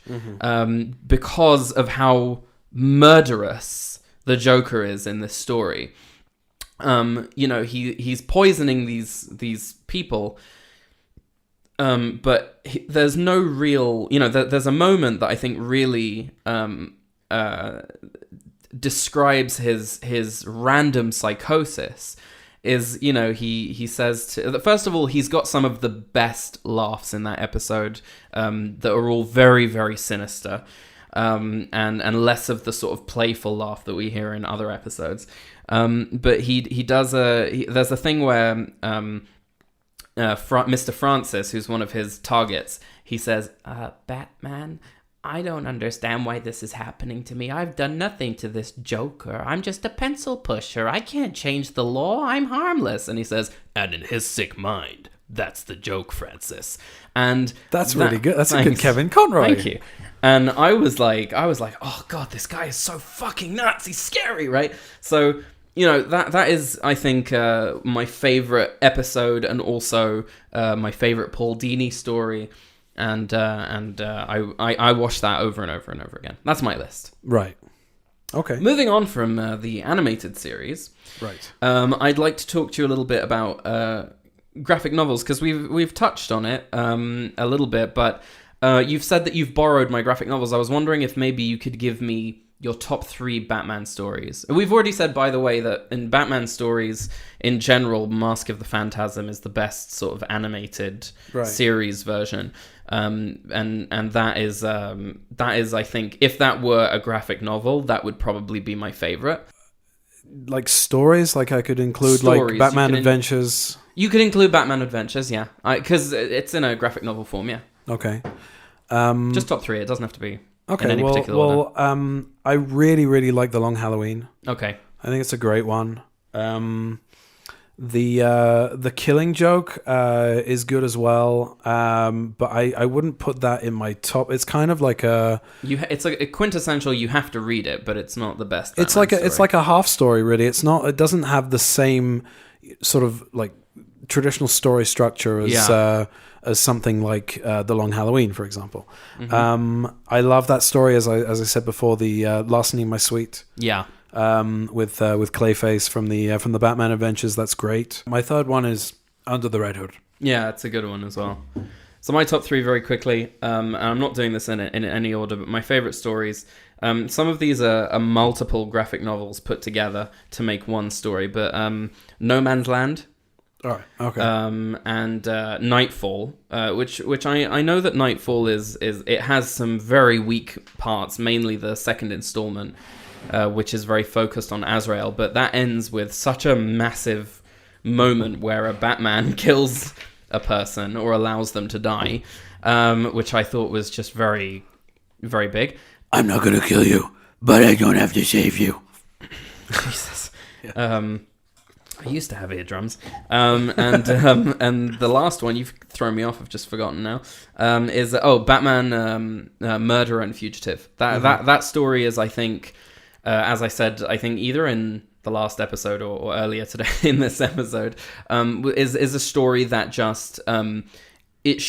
Because of how murderous the Joker is in this story. He's poisoning these people, but there's no real, there's a moment that I think really describes his random psychosis. Is, he says first of all, he's got some of the best laughs in that episode, that are all very, very sinister, and less of the sort of playful laugh that we hear in other episodes. But he does there's a thing where Mr. Francis, who's one of his targets, he says, Batman, I don't understand why this is happening to me. I've done nothing to this Joker. I'm just a pencil pusher. I can't change the law. I'm harmless. And he says, and in his sick mind, that's the joke, Francis. And that's really good. That's a good Kevin Conroy. Thank you. And I was like, oh God, this guy is so fucking nuts. He's scary, right? So, that is, I think, my favorite episode, and also my favorite Paul Dini story. And I watched that over and over and over again. That's my list. Right. Okay. Moving on from the animated series. Right. I'd like to talk to you a little bit about graphic novels, because we've touched on it a little bit, but you've said that you've borrowed my graphic novels. I was wondering if maybe you could give me your top 3 Batman stories. We've already said, by the way, that in Batman stories in general, Mask of the Phantasm is the best sort of animated series version. And that is, I think, if that were a graphic novel, that would probably be my favorite. Like stories, like I could include like Batman Adventures. You could include Batman Adventures, yeah, because it's in a graphic novel form, yeah. Okay. Just top 3. It doesn't have to be in any particular order. I really, really like The Long Halloween. Okay. I think it's a great one. The Killing Joke is good as well, but I wouldn't put that in my top. It's kind of like it's like a quintessential. You have to read it, but it's not the best. It's like a half story, really. It's not. It doesn't have the same sort of like traditional story structure as something like The Long Halloween, for example. I love that story, as I said before. The Larceny in My Suite. Yeah. With Clayface from the Batman Adventures. That's great. My third one is Under the Red Hood. Yeah, it's a good one as well. So my top 3 very quickly, and I'm not doing this in any order, but my favorite stories. Some of these are multiple graphic novels put together to make one story, but No Man's Land. All right. Okay. And Nightfall, which I know that Nightfall is it has some very weak parts, mainly the second installment. Which is very focused on Azrael, but that ends with such a massive moment where a Batman kills a person or allows them to die, which I thought was just very, very big. I'm not going to kill you, but I don't have to save you. Jesus. Yeah. I used to have eardrums. And the last one, you've thrown me off, I've just forgotten now, is Batman Murderer and Fugitive. That story is, I think... as I said, I think either in the last episode or earlier today in this episode, is a story that just it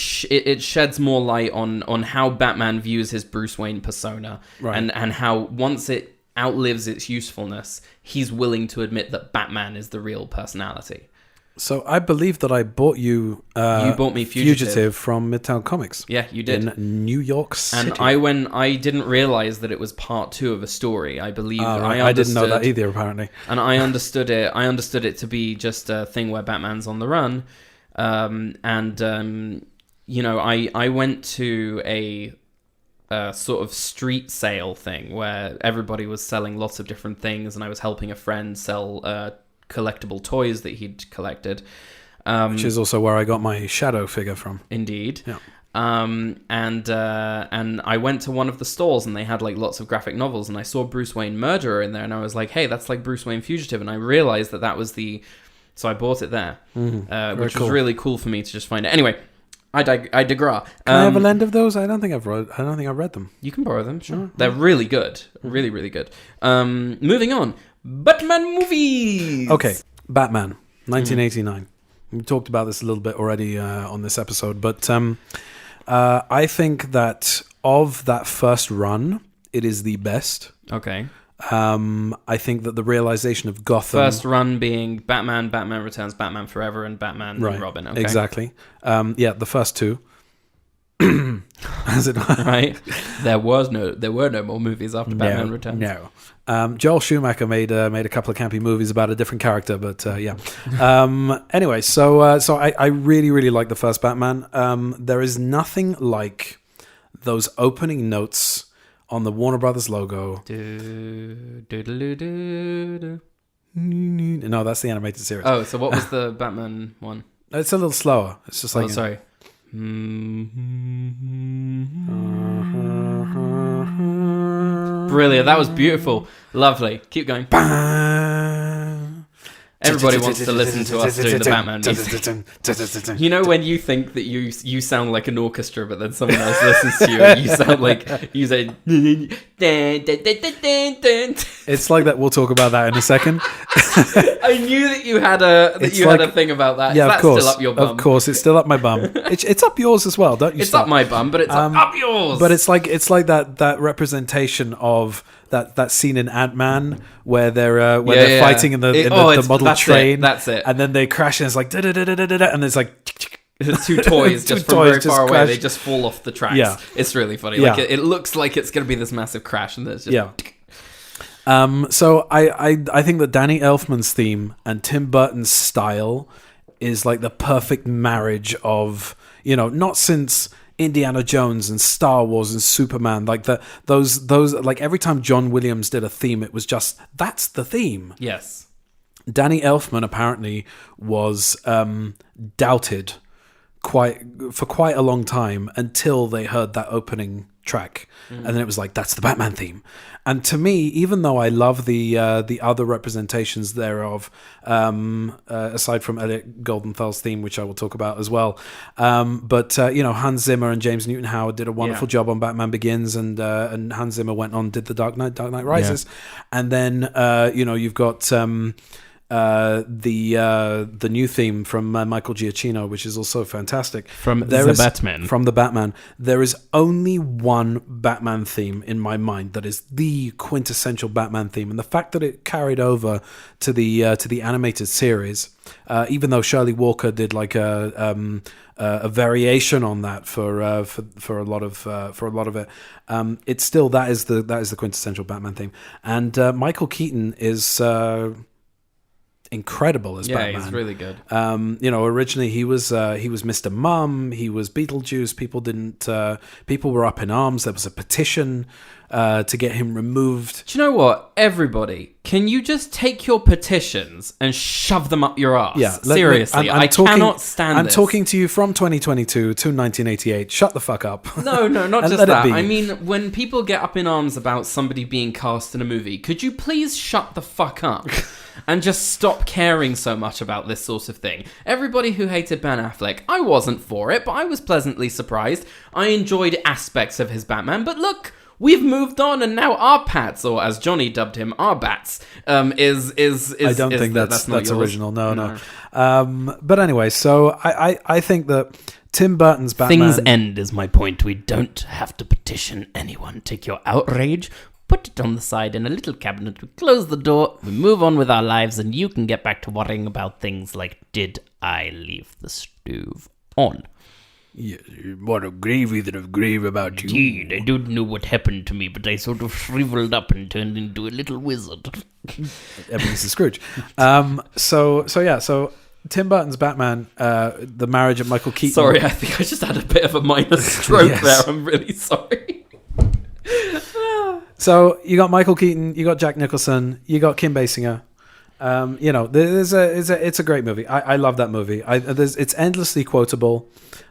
sheds more light on how Batman views his Bruce Wayne persona, and how once it outlives its usefulness, he's willing to admit that Batman is the real personality. So I believe that I bought you. You bought me Fugitive from Midtown Comics. Yeah, you did. In New York City. And I didn't realize that it was part 2 of a story. I believe I didn't know that either, apparently. And I understood it. I understood it to be just a thing where Batman's on the run. I went to a sort of street sale thing where everybody was selling lots of different things, and I was helping a friend sell collectible toys that he'd collected, which is also where I got my Shadow figure from. Indeed. Yeah. And I went to one of the stalls, and they had like lots of graphic novels, and I saw Bruce Wayne Murderer in there, and I was like, hey, that's like Bruce Wayne Fugitive, and I realized that was the So I bought it there, which cool. was really cool for me to just find it. Anyway, I digress. Can I have a lend of those? I don't think I've read them. You can borrow them, sure. They're really good. Really, really good. Moving on. Batman movies! Okay, Batman, 1989. We talked about this a little bit already on this episode, but I think that of that first run, it is the best. Okay. I think that the realization of Gotham... First run being Batman, Batman Returns, Batman Forever, and Batman and Robin. Okay. Exactly. The first two. As it were. Right. There were no more movies after Batman Returns. No. Joel Schumacher made a couple of campy movies about a different character, but yeah. Anyway, so I really, really like the first Batman. There is nothing like those opening notes on the Warner Brothers logo. No, that's the animated series. Oh, so what was the Batman one? It's a little slower. It's just like... Oh, sorry. Brilliant. That was beautiful. Lovely. Keep going. Everybody wants to listen to us doing the Batman music. You know when you think that you sound like an orchestra, but then someone else listens to you and you sound like you say... It's like that. We'll talk about that in a second. I knew that you had a thing about that. Yeah, Is that of course. Still up your bum? Of course, it's still up my bum. It's up yours as well. Don't you? It's up my bum, but it's up yours. But it's like that representation of that scene in Ant-Man where they're fighting in the model train. That's it. And then they crash and it's like da-da-da-da-da-da, and it's like two toys just from very far away. crash. They just fall off the tracks. Yeah. It's really funny. Yeah. Like it looks like it's going to be this massive crash, and there's just So I think that Danny Elfman's theme and Tim Burton's style is like the perfect marriage of, not since Indiana Jones and Star Wars and Superman, like those like every time John Williams did a theme, it was just that's the theme. Yes. Danny Elfman apparently was doubted for quite a long time until they heard that opening track, and then it was like that's the Batman theme. And to me, even though I love the other representations thereof, aside from Elliot Goldenfeld's theme, which I will talk about as well, but Hans Zimmer and James Newton Howard did a wonderful job on Batman Begins, and Hans Zimmer went on did the Dark Knight Rises, and then you've got the new theme from Michael Giacchino, which is also fantastic. From the Batman. There is only one Batman theme in my mind that is the quintessential Batman theme, and the fact that it carried over to the animated series, even though Shirley Walker did like a variation on that for a lot of it, it's still that is the quintessential Batman theme, and Michael Keaton is incredible as Batman. Yeah, he's really good. Originally he was Mr. Mum, he was Beetlejuice. People were up in arms. There was a petition to get him removed. Do you know what? Everybody, can you just take your petitions and shove them up your ass? Yeah, seriously, I cannot stand I'm this. talking to you from 2022 to 1988. Shut the fuck up. No, not just that. I mean, when people get up in arms about somebody being cast in a movie, could you please shut the fuck up? And just stop caring so much about this sort of thing. Everybody who hated Ben Affleck, I wasn't for it, but I was pleasantly surprised. I enjoyed aspects of his Batman, but look, we've moved on, and now our Pats, or as Johnny dubbed him, our Bats, is. I don't think that's yours. original. No. But anyway, so I think that Tim Burton's Batman. Things end is my point. We don't have to petition anyone. Take your outrage, put it on the side in a little cabinet, we close the door, we move on with our lives, and you can get back to worrying about things like, did I leave the stove on? Yeah, what a gravy that of grave about you. Indeed, I don't know what happened to me, but I sort of shriveled up and turned into a little wizard. Ebenezer Scrooge. So Tim Burton's Batman, the marriage of Michael Keaton. Sorry, I think I just had a bit of a minor stroke there. I'm really sorry. So you got Michael Keaton, you got Jack Nicholson, you got Kim Basinger, It's a great movie. I love that movie. It's endlessly quotable.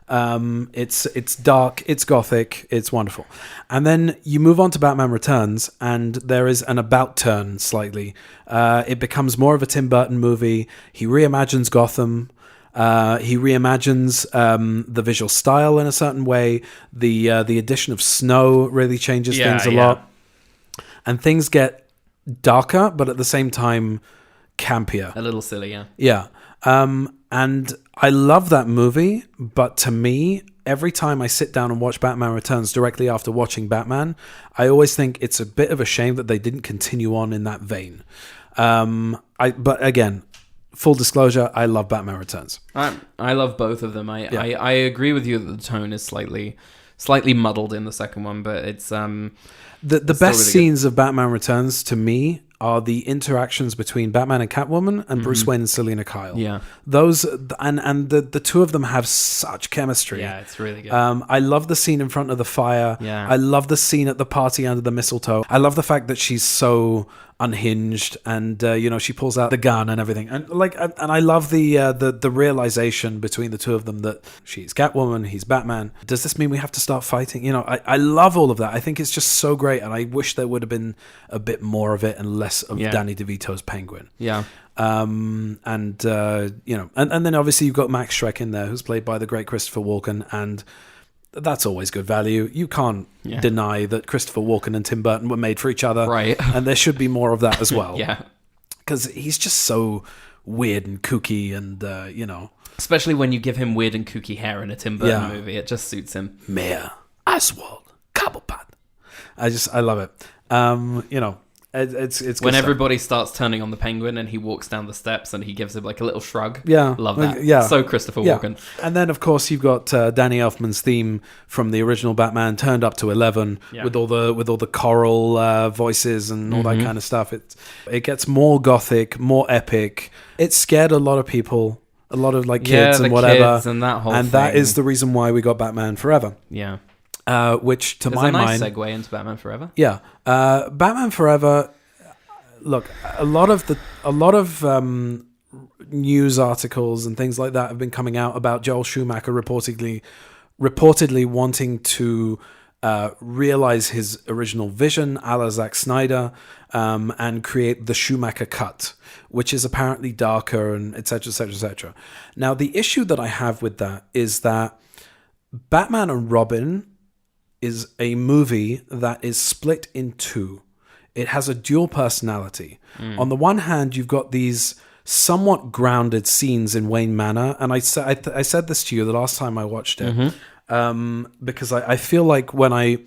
It's dark, it's gothic, it's wonderful. And then you move on to Batman Returns, and there is an about turn slightly. It becomes more of a Tim Burton movie. He reimagines Gotham. He reimagines the visual style in a certain way. The addition of snow really changes things a lot, and things get darker, but at the same time campier, a little silly. And I love that movie, but to me, every time I sit down and watch Batman Returns directly after watching Batman, I always think it's a bit of a shame that they didn't continue on in that vein. But again, full disclosure, I love Batman Returns. I love both of them. I agree with you that the tone is slightly muddled in the second one, but it's the best really scenes of Batman Returns to me are the interactions between Batman and Catwoman and Bruce Wayne and Selina Kyle. Yeah, those and the two of them have such chemistry. Yeah, it's really good. I love the scene in front of the fire. Yeah, I love the scene at the party under the mistletoe. I love the fact that she's so unhinged, and she pulls out the gun and everything, and I love the realization between the two of them that she's Catwoman, he's Batman. Does this mean we have to start fighting? I love all of that. I think it's just so great, and I wish there would have been a bit more of it and less of Danny DeVito's Penguin. And then obviously you've got Max Schreck in there, who's played by the great Christopher Walken, and that's always good value. You can't deny that Christopher Walken and Tim Burton were made for each other. Right. And there should be more of that as well. Yeah. Because he's just so weird and kooky and, Especially when you give him weird and kooky hair in a Tim Burton movie. It just suits him. Mayor Oswald Cobblepot. I love it. It's when everybody starts turning on the Penguin and he walks down the steps and he gives him like a little shrug. Yeah, love that. Yeah, so Christopher Walken. And then of course you've got Danny Elfman's theme from the original Batman turned up to 11 with all the choral voices and all that kind of stuff. It gets more gothic, more epic. It scared a lot of people, a lot of kids and whatever, kids and that whole and thing. that is the reason why we got Batman Forever. Yeah. Which to There's my a nice mind, segue into Batman Forever. Yeah, Batman Forever. Look, a lot of news articles and things like that have been coming out about Joel Schumacher reportedly wanting to realize his original vision, a la Zack Snyder, and create the Schumacher cut, which is apparently darker and etc. etc. etc. Now, the issue that I have with that is that Batman and Robin is a movie that is split in two. It has a dual personality. On the one hand, you've got these somewhat grounded scenes in Wayne Manor, and I said this to you the last time I watched it, because I feel like when I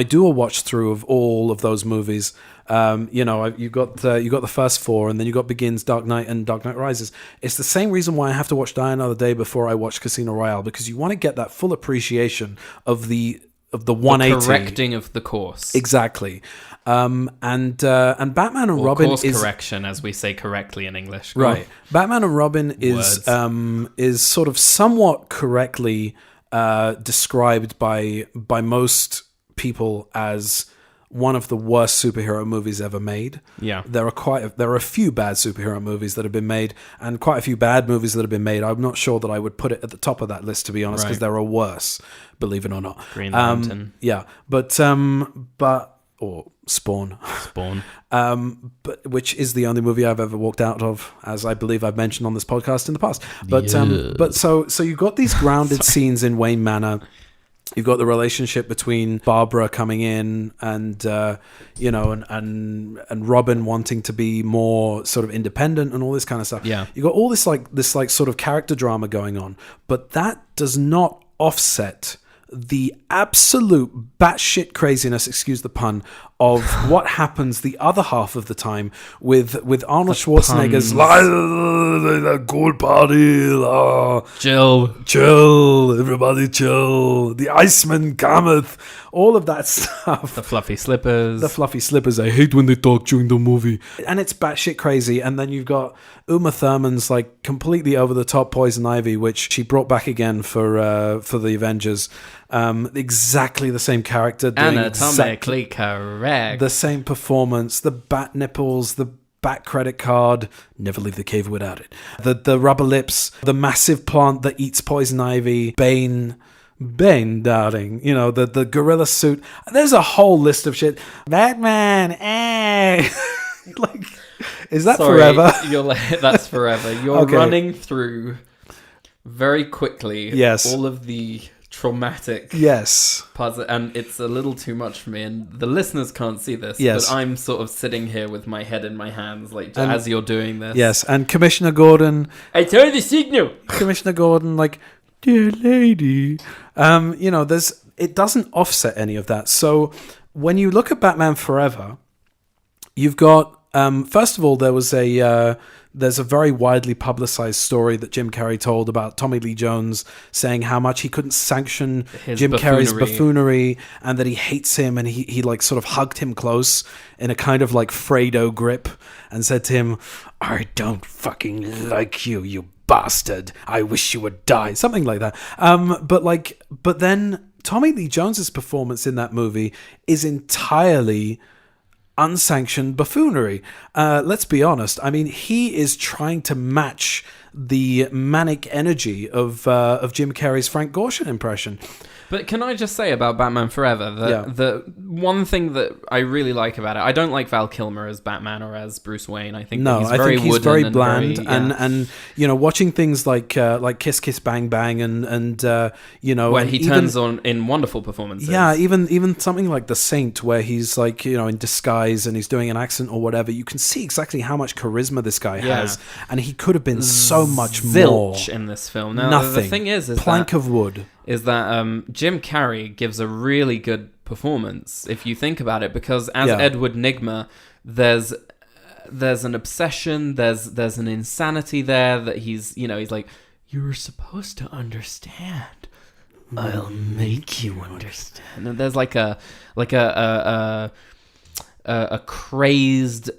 do a watch through of all of those movies, you got the first four, and then you got Begins, Dark Knight, and Dark Knight Rises. It's the same reason why I have to watch Die Another Day before I watch Casino Royale, because you want to get that full appreciation of the 180, the correcting of the course. Exactly. And Batman and Robin course is correction, as we say correctly in English. Right. Batman and Robin is sort of somewhat correctly described by most people as one of the worst superhero movies ever made. Yeah. There are a few bad superhero movies that have been made, and quite a few bad movies that have been made. I'm not sure that I would put it at the top of that list, to be honest, because there are worse, believe it or not. Green Lantern. Yeah. Or Spawn. But which is the only movie I've ever walked out of, as I believe I've mentioned on this podcast in the past. But so you've got these grounded scenes in Wayne Manor. You've got the relationship between Barbara coming in and Robin wanting to be more sort of independent and all this kind of stuff. Yeah. You've got all this sort of character drama going on, but that does not offset the absolute batshit craziness, excuse the pun, of what happens the other half of the time with Arnold Schwarzenegger's cool party, chill, everybody chill, the Iceman cometh, all of that stuff. The fluffy slippers. I hate when they talk during the movie, and it's batshit crazy. And then you've got Uma Thurman's completely over the top Poison Ivy, which she brought back again for the Avengers. Exactly the same character, doing anatomically correct. The same performance, the bat nipples, the Bat credit card, never leave the cave without it. The rubber lips, the massive plant that eats poison ivy, Bane, darling. You know, the gorilla suit. There's a whole list of shit. Batman, like, is that forever? That's forever. You're Okay. running through very quickly. Yes. All of the traumatic. Yes. Puzzle, and it's a little too much for me, and the listeners can't see this, Yes. but I'm sort of sitting here with my head in my hands, like, as you're doing this. Yes, and Commissioner Gordon. I told the signal. Commissioner Gordon, like, dear lady. You know, it doesn't offset any of that. So when you look at Batman Forever, you've got, first of all, there's a very widely publicized story that Jim Carrey told about Tommy Lee Jones saying how much he couldn't sanction Jim Carrey's buffoonery, and that he hates him, and he like sort of hugged him close in a kind of like Fredo grip and said to him, I don't fucking like you, you bastard. I wish you would die. Something like that. But then Tommy Lee Jones's performance in that movie is entirely unsanctioned buffoonery. Let's be honest. I mean, he is trying to match the manic energy of Jim Carrey's Frank Gorshin impression. But can I just say about Batman Forever that the one thing that I really like about it, I don't like Val Kilmer as Batman or as Bruce Wayne. I think that he's very bland, and and you know, watching things like Kiss Kiss Bang Bang and you know, where he turns on in wonderful performances. Yeah, even something like The Saint, where he's like, you know, in disguise and he's doing an accent or whatever. You can see exactly how much charisma this guy has, and he could have been so much more in this film. Now, nothing. The thing is plank of wood. Is that Jim Carrey gives a really good performance if you think about it, because as Edward Nygma, there's an obsession, there's an insanity there that he's like, you're supposed to understand. I'll make you understand. And there's like a crazed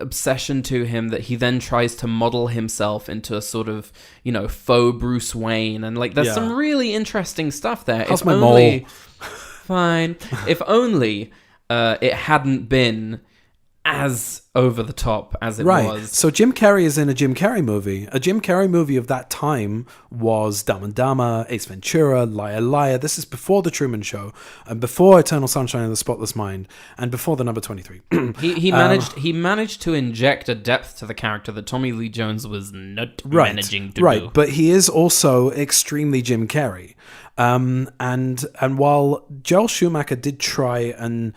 obsession to him that he then tries to model himself into a sort of, you know, faux Bruce Wayne, and like there's some really interesting stuff there. How's my mole? Fine. If only it hadn't been as over the top as it was. So Jim Carrey is in a Jim Carrey movie. A Jim Carrey movie of that time was Dumb and Dumber, Ace Ventura, Liar Liar. This is before The Truman Show, and before Eternal Sunshine of the Spotless Mind, and before The Number 23. He managed to inject a depth to the character that Tommy Lee Jones was not managing to do. Right, but he is also extremely Jim Carrey. And while Joel Schumacher did try and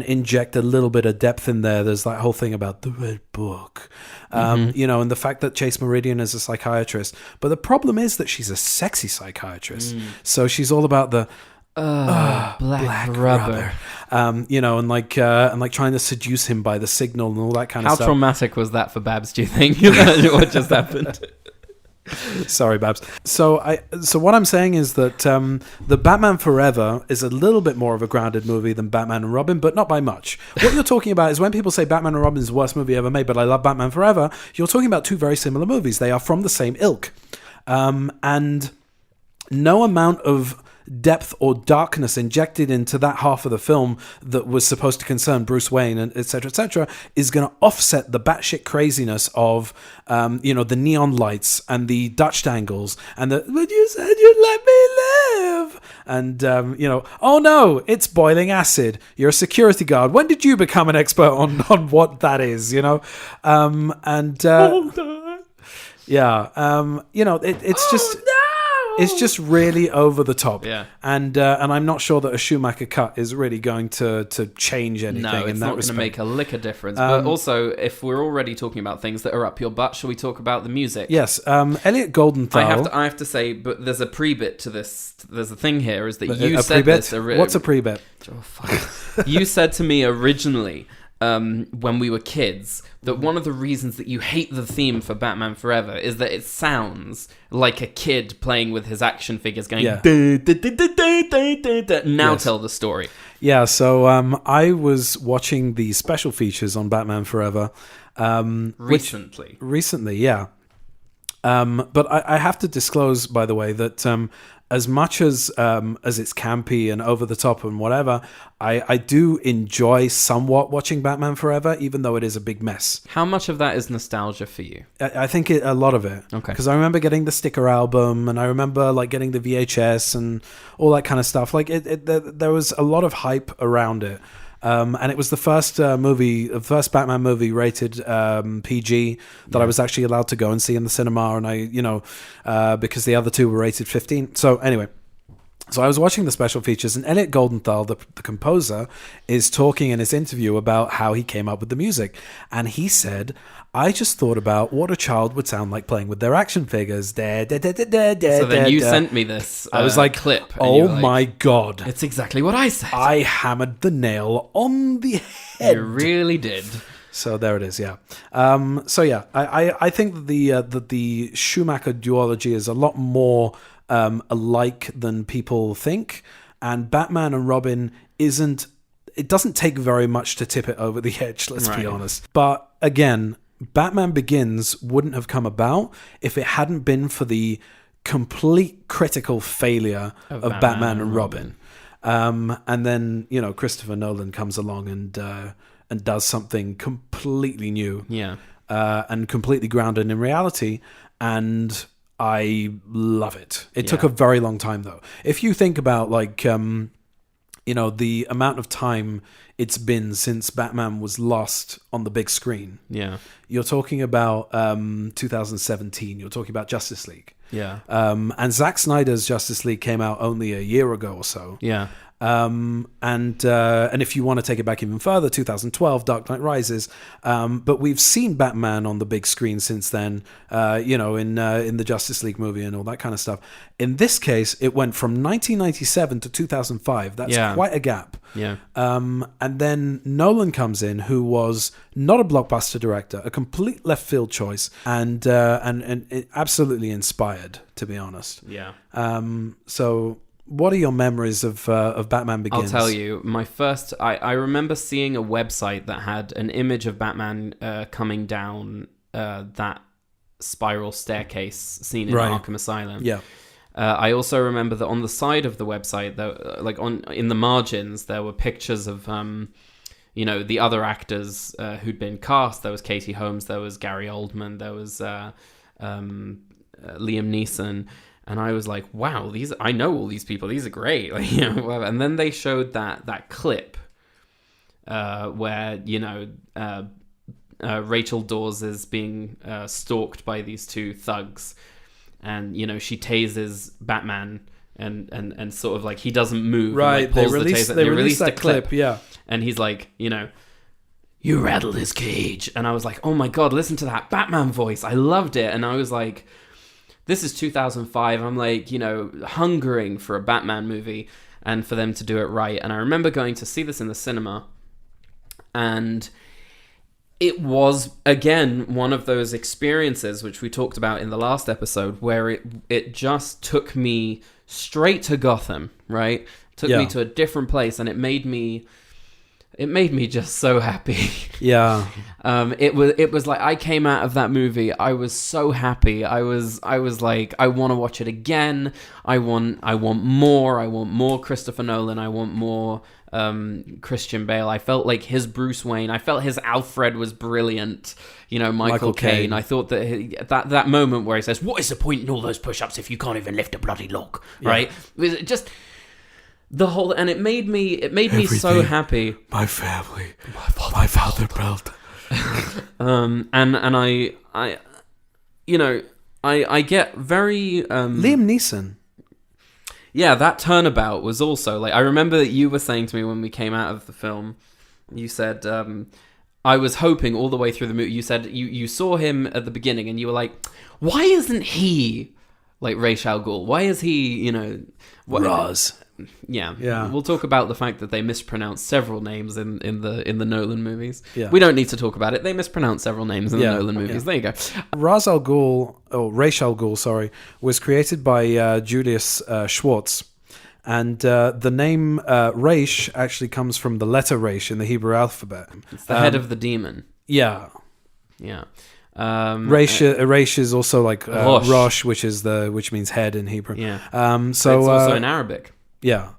inject a little bit of depth in there, there's that whole thing about the Red Book, you know, and the fact that Chase Meridian is a psychiatrist. But the problem is that she's a sexy psychiatrist. So she's all about the black rubber. You know, and like trying to seduce him by the signal and all that kind of stuff. How traumatic was that for Babs, do you think? What just happened? Sorry, Babs. So what I'm saying is that the Batman Forever is a little bit more of a grounded movie than Batman and Robin, but not by much. What you're talking about is when people say Batman and Robin is the worst movie ever made, but I love Batman Forever, you're talking about two very similar movies. They are from the same ilk. And no amount of depth or darkness injected into that half of the film that was supposed to concern Bruce Wayne and et cetera, is going to offset the batshit craziness of, you know, the neon lights and the Dutch angles and the, but you said you'd let me live. And, you know, oh no, it's boiling acid. You're a security guard. When did you become an expert on what that is, you know? You know, it's just... It's just really over the top, and I'm not sure that a Schumacher cut is really going to change anything. No, it's in that not going to make a lick of difference. But also, if we're already talking about things that are up your butt, shall we talk about the music? Yes, Elliot Goldenthal. I have to say, but there's a pre-bit to this. There's a thing here, is that you a said pre-bit? this. What's a pre-bit? Oh, fuck. You said to me originally, when we were kids, that one of the reasons that you hate the theme for Batman Forever is that it sounds like a kid playing with his action figures going, now tell the story. Yeah, so I was watching the special features on Batman Forever. Recently, yeah. But I have to disclose, by the way, that as much as it's campy and over the top and whatever, I do enjoy somewhat watching Batman Forever, even though it is a big mess. How much of that is nostalgia for you? I think a lot of it. Okay. Because I remember getting the sticker album, and I remember like getting the VHS and all that kind of stuff. Like there was a lot of hype around it. And it was the first Batman movie rated PG that I was actually allowed to go and see in the cinema, and because the other two were rated 15. So anyway, so I was watching the special features, and Elliot Goldenthal, the composer, is talking in his interview about how he came up with the music, and he said, "I just thought about what a child would sound like playing with their action figures." So then you sent me this. I was like, clip. "Oh my god, it's exactly what I said. I hammered the nail on the head." You really did. So there it is, yeah. I think that the Schumacher duology is a lot more alike than people think, and Batman and Robin it doesn't take very much to tip it over the edge, let's be honest. But again, Batman Begins wouldn't have come about if it hadn't been for the complete critical failure of Batman and Robin. And then, Christopher Nolan comes along and does something completely new. Yeah. And completely grounded in reality. And I love it. It took a very long time, though. If you think about, the amount of time it's been since Batman was lost on the big screen. Yeah. You're talking about 2017. You're talking about Justice League. Yeah. And Zack Snyder's Justice League came out only a year ago or so. Yeah. And if you want to take it back even further, 2012, Dark Knight Rises. But we've seen Batman on the big screen since then, in the Justice League movie and all that kind of stuff. In this case, it went from 1997 to 2005. That's quite a gap. Yeah. And then Nolan comes in, who was not a blockbuster director, a complete left field choice, and absolutely inspired, to be honest. Yeah. So. What are your memories of Batman Begins? I'll tell you. My first... I remember seeing a website that had an image of Batman coming down that spiral staircase seen in Arkham Asylum. Yeah. I also remember that on the side of the website, in the margins, there were pictures of the other actors who'd been cast. There was Katie Holmes, there was Gary Oldman, there was Liam Neeson. And I was like, wow, I know all these people. These are great. And then they showed that clip where, Rachel Dawes is being stalked by these two thugs. And, she tases Batman and sort of like he doesn't move. Right. And, they released that clip. Yeah. And he's like, you rattled his cage. And I was like, oh my God, listen to that Batman voice. I loved it. And I was like... This is 2005. I'm like, hungering for a Batman movie and for them to do it right. And I remember going to see this in the cinema. And it was, again, one of those experiences, which we talked about in the last episode, where it just took me straight to Gotham, right? Took me to a different place, and it made me just so happy. Yeah. It was like I came out of that movie. I was so happy. I was like, I want to watch it again. I want more. I want more Christopher Nolan. I want more Christian Bale. I felt like his Bruce Wayne. I felt his Alfred was brilliant. Michael Caine. I thought that that moment where he says, "What is the point in all those push-ups if you can't even lift a bloody log?" Right? It just. The whole, and it made me so happy. My family, my father built. And I get very Liam Neeson. Yeah, that turnabout was also like, I remember that you were saying to me when we came out of the film, you said I was hoping all the way through the movie. You said you saw him at the beginning and you were like, why isn't he like Ra's al Ghul? Why is he Roz? Yeah. We'll talk about the fact that they mispronounce several names in the Nolan movies. Yeah. We don't need to talk about it. They mispronounce several names in the Nolan movies. Yeah. There you go. Ra's al Ghul, sorry, was created by Julius Schwartz. And the name Raish actually comes from the letter Raish in the Hebrew alphabet. It's the head of the demon. Yeah. Yeah. Reish is also like Rosh, which means head in Hebrew. Yeah. So it's also in Arabic. Yeah.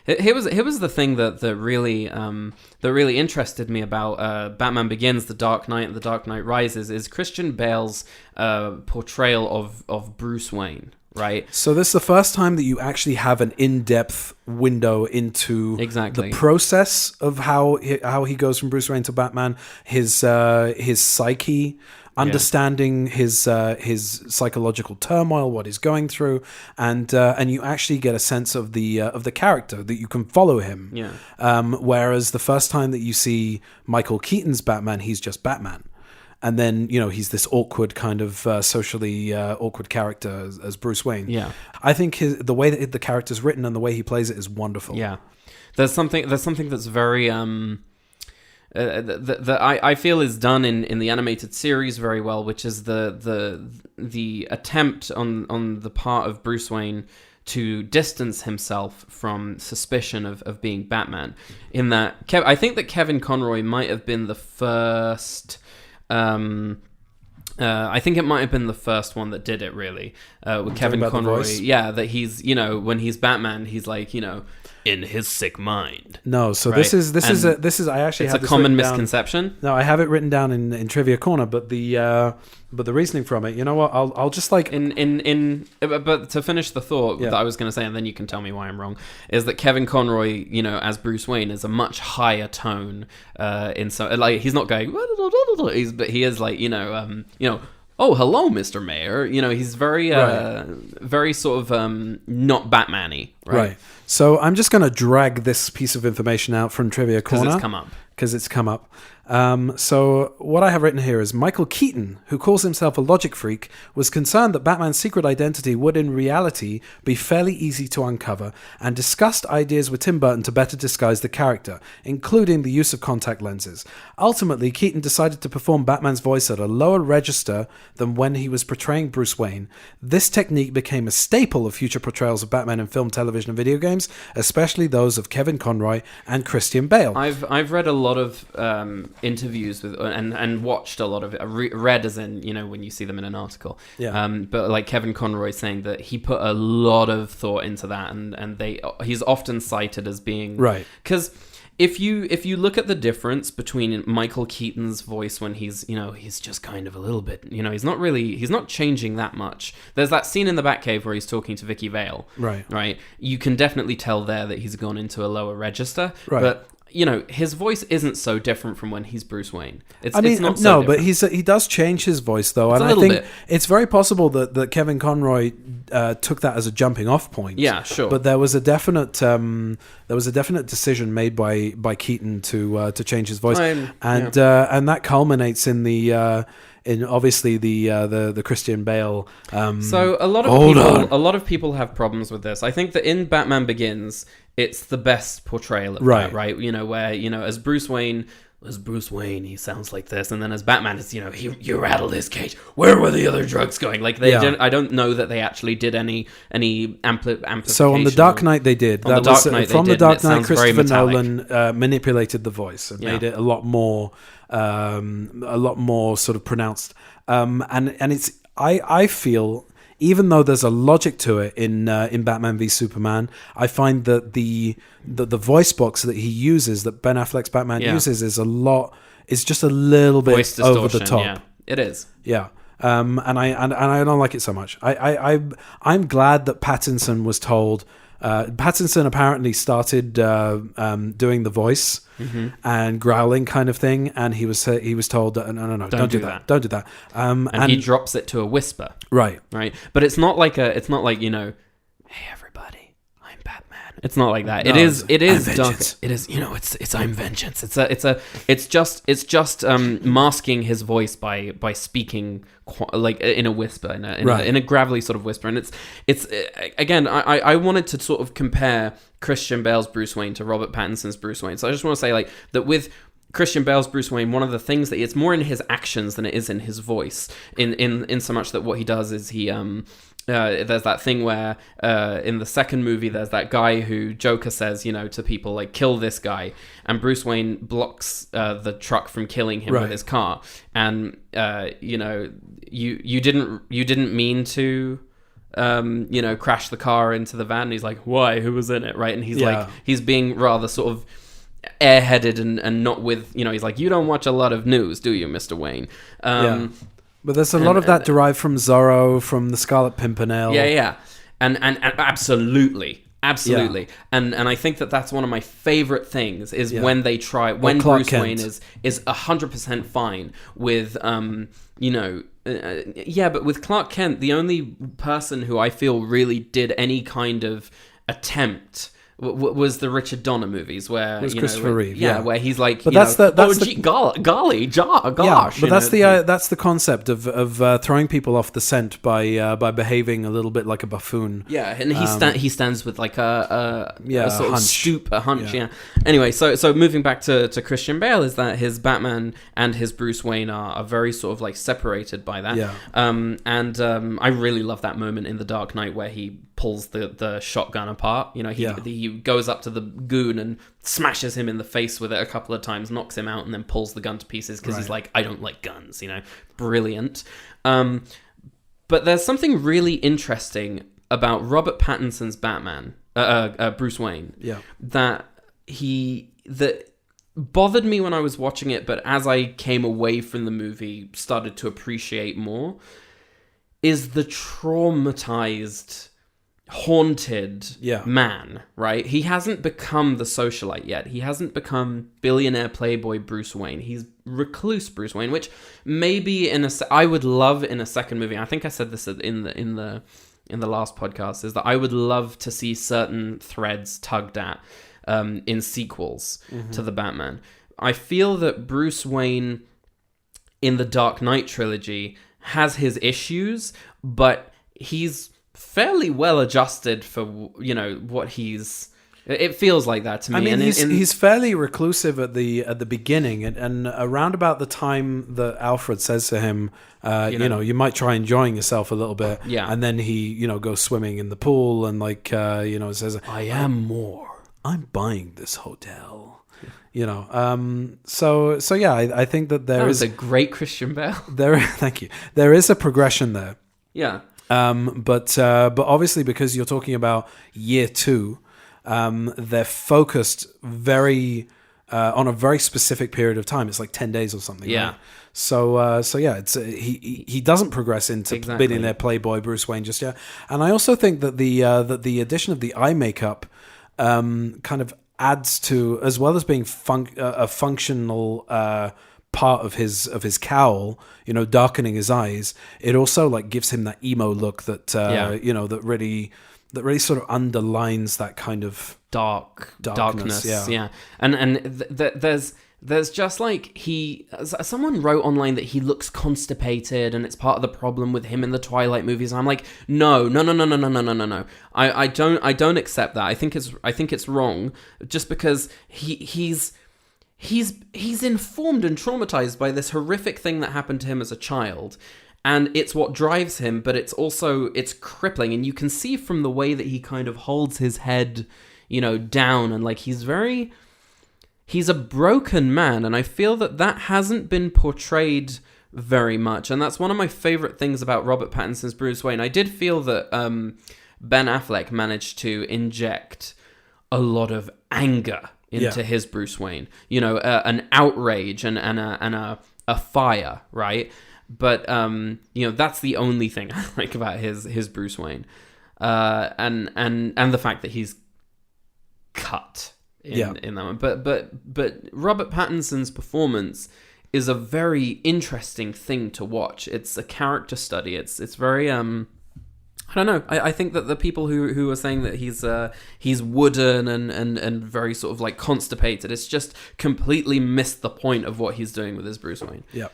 Here was the thing that really interested me about Batman Begins, The Dark Knight, and The Dark Knight Rises is Christian Bale's portrayal of Bruce Wayne. Right. So this is the first time that you actually have an in-depth window into the process of how he goes from Bruce Wayne to Batman, his psyche, understanding his psychological turmoil, what he's going through, and you actually get a sense of the character that you can follow him. Yeah. Whereas the first time that you see Michael Keaton's Batman, he's just Batman. And then, he's this awkward kind of socially awkward character as Bruce Wayne. Yeah, I think the way that the character's written and the way he plays it is wonderful. Yeah, there's something that's very that I feel is done in the animated series very well, which is the attempt on the part of Bruce Wayne to distance himself from suspicion of being Batman. In that, I think that Kevin Conroy might have been the first. I think it might have been the first one that did it, really, with Kevin Conroy. Yeah, that he's, when he's Batman, he's like, in his sick mind. No, so right? this is I actually it's have a common misconception. No, I have it written down in Trivia Corner, but the reasoning from it, you know what? I'll just like but to finish the thought that I was going to say, and then you can tell me why I'm wrong, is that Kevin Conroy, as Bruce Wayne, is a much higher tone in so like he's not going, but he is like oh, hello, Mr. Mayor. He's very very sort of not Batman-y, right? So I'm just going to drag this piece of information out from Trivia Corner. Because it's come up. So what I have written here is Michael Keaton, who calls himself a logic freak, was concerned that Batman's secret identity would in reality be fairly easy to uncover, and discussed ideas with Tim Burton to better disguise the character, including the use of contact lenses. Ultimately, Keaton decided to perform Batman's voice at a lower register than when he was portraying Bruce Wayne. This technique became a staple of future portrayals of Batman in film, television, and video games, especially those of Kevin Conroy and Christian Bale. I've read a lot of interviews with and watched a lot of it. Read as in when you see them in an article. Yeah. But like Kevin Conroy saying that he put a lot of thought into that, and he's often cited as being right because. If you look at the difference between Michael Keaton's voice when he's just kind of a little bit he's not changing that much. There's that scene in the Batcave where he's talking to Vicky Vale. Right. You can definitely tell there that he's gone into a lower register. Right. But his voice isn't so different from when he's Bruce Wayne. It's not so different. But he does change his voice though, and I think it's very possible that Kevin Conroy took that as a jumping off point. Yeah, sure. But there was a definite decision made by Keaton to change his voice, and that culminates in obviously the Christian Bale. So a lot of people have problems with this. I think that in Batman Begins, it's the best portrayal of that, right? Where as Bruce Wayne, he sounds like this, and then as Batman, it's you rattled his cage. Where were the other drugs going? Like I don't know that they actually did any amplification. So on the Dark Knight, they did. From the Dark Knight, Christopher Nolan manipulated the voice and made it a lot more sort of pronounced. And it's I feel, even though there's a logic to it in Batman v Superman, I find that the voice box that he uses, that Ben Affleck's Batman uses, is just a little bit over the top. Yeah, it is. Yeah. And I don't like it so much. I'm glad that Pattinson was told. Pattinson apparently started doing the voice and growling kind of thing, and he was told that no, don't do that. And he drops it to a whisper. Right. But it's not like hey everybody, I'm Batman. It's not like that. No, it is dark. It is it's I'm vengeance. It's just masking his voice by speaking like in a whisper, in a gravelly sort of whisper. And it's again, I wanted to sort of compare Christian Bale's Bruce Wayne to Robert Pattinson's Bruce Wayne. So I just want to say like that with Christian Bale's Bruce Wayne, one of the things that it's more in his actions than it is in his voice. In so much that what he does is he there's that thing where in the second movie there's that guy who Joker says, to people like, kill this guy, and Bruce Wayne blocks the truck from killing him with his car, and you didn't mean to crash the car into the van. And he's like, why? Who was in it? Right? And he's like, he's being rather sort of airheaded and not with, he's like, you don't watch a lot of news, do you, Mr. Wayne? But there's a lot of that derived from Zorro, from the Scarlet Pimpernel. Yeah. And absolutely. Yeah. And I think that that's one of my favorite things is when they try, when Bruce Kent. Wayne is 100% fine with, but with Clark Kent, the only person who I feel really did any kind of attempt was the Richard Donner movies, where it was Christopher Reeve, where he's like, but that's the gosh, but that's the concept of throwing people off the scent by behaving a little bit like a buffoon. Yeah, and he stands with like a sort of hunch. Yeah. Anyway, so moving back to Christian Bale, is that his Batman and his Bruce Wayne are very sort of like separated by that. Yeah. I really love that moment in The Dark Knight where he pulls the shotgun apart. He goes up to the goon and smashes him in the face with it a couple of times, knocks him out, and then pulls the gun to pieces because he's like, I don't like guns. Brilliant. But there's something really interesting about Robert Pattinson's Batman, Bruce Wayne. Yeah. That bothered me when I was watching it, but as I came away from the movie, started to appreciate more, is the traumatized, haunted man, right? He hasn't become the socialite yet. He hasn't become billionaire playboy Bruce Wayne. He's recluse Bruce Wayne, which maybe I would love in a second movie. I think I said this in the last podcast, is that I would love to see certain threads tugged at in sequels to the Batman. I feel that Bruce Wayne in the Dark Knight trilogy has his issues, but he's fairly well adjusted for what it feels like that to me. I mean, he's fairly reclusive at the beginning, and around about the time that Alfred says to him, you might try enjoying yourself a little bit, and then he goes swimming in the pool and says, I am more. I'm buying this hotel. So yeah, I think that there is a great Christian Bale. Thank you. There is a progression there. Yeah. But obviously, because you're talking about year 2, they're focused very on a very specific period of time. It's like 10 days or something. Yeah. Right? So yeah, it's he doesn't progress into billionaire playboy Bruce Wayne just yet. And I also think that the addition of the eye makeup kind of adds to, as well as being a functional part of his cowl, darkening his eyes, it also like gives him that emo look that that really sort of underlines that kind of darkness. Yeah. And there's just like someone wrote online that he looks constipated and it's part of the problem with him in the Twilight movies. And I'm like, no. I don't accept that. I think it's wrong, just because he's informed and traumatized by this horrific thing that happened to him as a child, and it's what drives him, but it's crippling, and you can see from the way that he kind of holds his head, down, and like he's a broken man, and I feel that hasn't been portrayed very much, and that's one of my favorite things about Robert Pattinson's Bruce Wayne. I did feel that Ben Affleck managed to inject a lot of anger into his Bruce Wayne, an outrage and a fire, right? But that's the only thing I like about his Bruce Wayne, and the fact that he's cut in that one. But Robert Pattinson's performance is a very interesting thing to watch. It's a character study. It's very I don't know. I think that the people who are saying that he's wooden and very sort of like constipated, it's just completely missed the point of what he's doing with his Bruce Wayne. Yeah.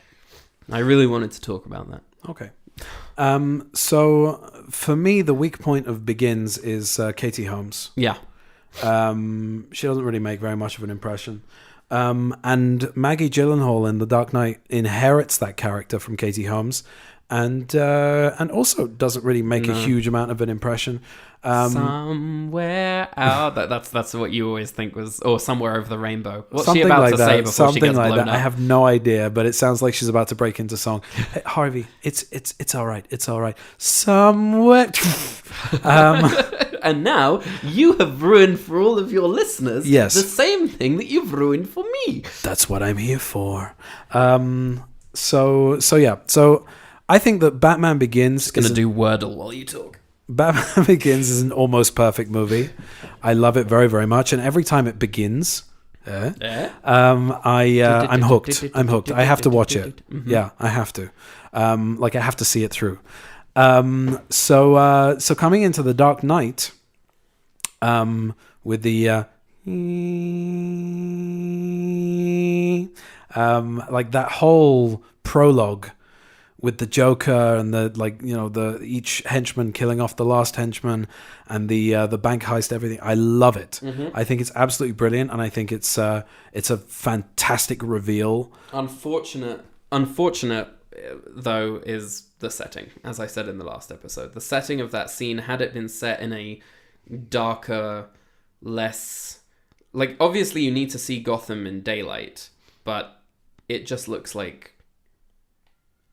I really wanted to talk about that. Okay. So for me, the weak point of Begins is Katie Holmes. Yeah. She doesn't really make very much of an impression. And Maggie Gyllenhaal in The Dark Knight inherits that character from Katie Holmes, and also doesn't really make a huge amount of an impression. Somewhere out. That's what you always think was, or Somewhere Over the Rainbow. What's something she about like to that. say before Something she gets like blown that. up? I have no idea, but it sounds like she's about to break into song. Hey, Harvey, it's all right. It's all right. Somewhere. And now you have ruined for all of your listeners the same thing that you've ruined for me. That's what I'm here for. So I think that Batman Begins. Going to do Wordle while you talk. Batman Begins is an almost perfect movie. I love it very, very much, and every time it begins, I'm hooked. I'm hooked. I have to watch it. Yeah, I have to. I have to see it through. So coming into The Dark Knight, with the that whole prologue with the Joker and the each henchman killing off the last henchman and the bank heist, everything. I love it. I think it's absolutely brilliant, and I think it's a fantastic reveal. Unfortunate though is the setting. As I said in the last episode, the setting of that scene, had it been set in a darker, less obviously you need to see Gotham in daylight, but it just looks like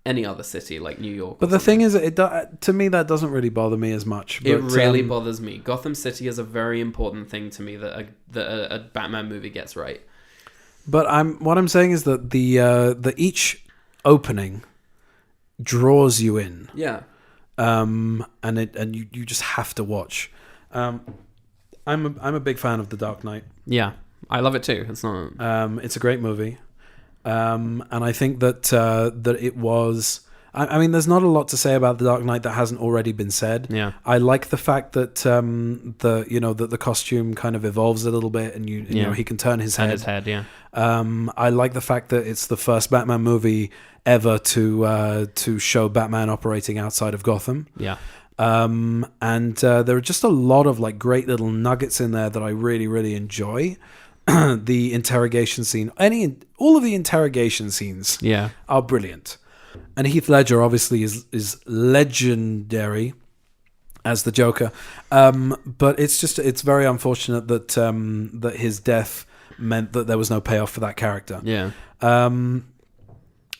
any other city, like New York. But the thing is, to me that doesn't really bother me as much. It really bothers me. Gotham City is a very important thing to me that a Batman movie gets right. But what I'm saying is that the each opening draws you in. Yeah. And you just have to watch. I'm a big fan of The Dark Knight. Yeah, I love it too. It's not. It's a great movie. And I think that it was. I mean, there's not a lot to say about The Dark Knight that hasn't already been said. Yeah. I like the fact that that the costume kind of evolves a little bit, and you know he can turn his head. Yeah. I like the fact that it's the first Batman movie ever to show Batman operating outside of Gotham. Yeah. And there are just a lot of great little nuggets in there that I really, really enjoy. The interrogation scene, all of the interrogation scenes, are brilliant. And Heath Ledger obviously is legendary as the Joker. But it's very unfortunate that that his death meant that there was no payoff for that character. Yeah.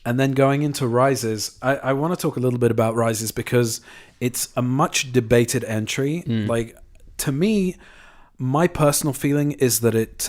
And then going into Rises, I want to talk a little bit about Rises because it's a much debated entry. To me, my personal feeling is that it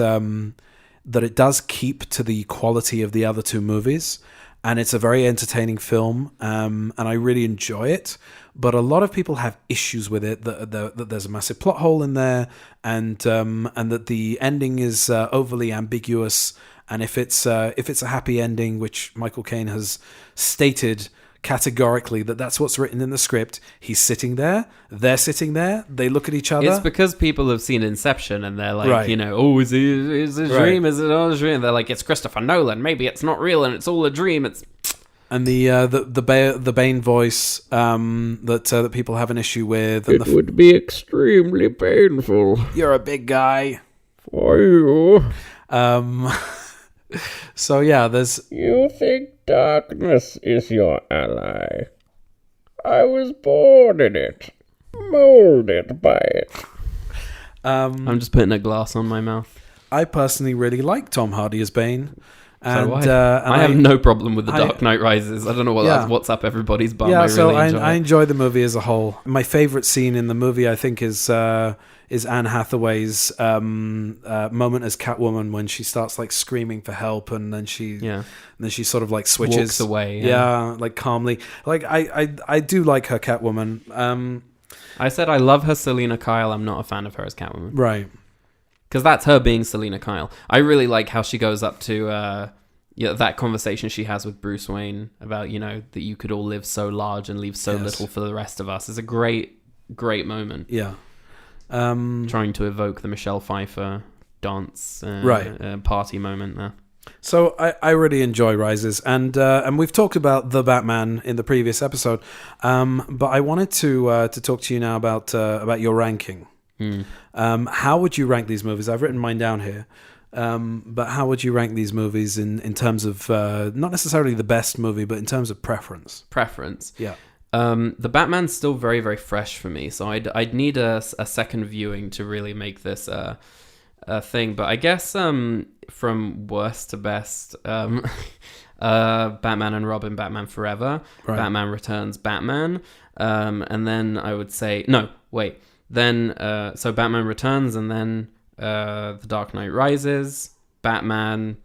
does keep to the quality of the other two movies, and it's a very entertaining film, and I really enjoy it. But a lot of people have issues with it, that there's a massive plot hole in there, and that the ending is overly ambiguous. And if it's a happy ending, which Michael Caine has stated categorically that's what's written in the script, he's sitting there, they're sitting there, they look at each other. It's because people have seen Inception and they're like, right. Is it a dream? Is it all a dream? They're like, it's Christopher Nolan. Maybe it's not real and it's all a dream. And the Bane voice that people have an issue with. And it would be extremely painful. You're a big guy. For you. So yeah, there's. You think darkness is your ally? I was born in it, molded by it. I'm just putting a glass on my mouth. I personally really like Tom Hardy as Bane. And, I have no problem with The Dark Knight Rises. I don't know what's up everybody's bum. I enjoy the movie as a whole. My favorite scene in the movie, I think, is Anne Hathaway's moment as Catwoman when she starts screaming for help, and then she sort of switches, walks away. Calmly. I do like her Catwoman. I said I love her Selena Kyle. I'm not a fan of her as Catwoman. Right. Because that's her being Selena Kyle. I really like how she goes up to that conversation she has with Bruce Wayne about, that you could all live so large and leave so little for the rest of us. It's a great, great moment. Yeah. Trying to evoke the Michelle Pfeiffer dance party moment there. So I really enjoy Rises, and we've talked about The Batman in the previous episode, but I wanted to talk to you now about your ranking. How would you rank these movies? I've written mine down here. But how would you rank these movies in terms of not necessarily the best movie, but in terms of preference? Preference. Yeah. The Batman's still very, very fresh for me, so I'd need a second viewing to really make this a thing. But I guess from worst to best, Batman and Robin, Batman Forever, Right. Batman Returns, Batman, and then I would say then so Batman Returns, and then The Dark Knight Rises, Batman.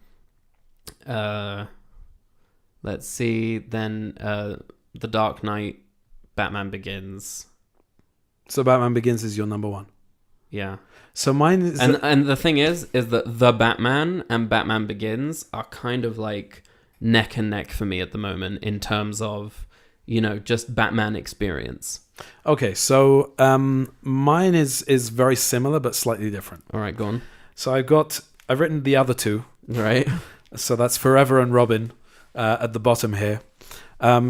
Let's see, then The Dark Knight, Batman Begins. So Batman Begins is your number one. Yeah. So mine is... And the thing is that The Batman and Batman Begins are kind of like neck and neck for me at the moment in terms of, just Batman experience. Okay, so mine is very similar but slightly different. All right, go on. So I've written the other two. Right. So that's Forever and Robin at the bottom here.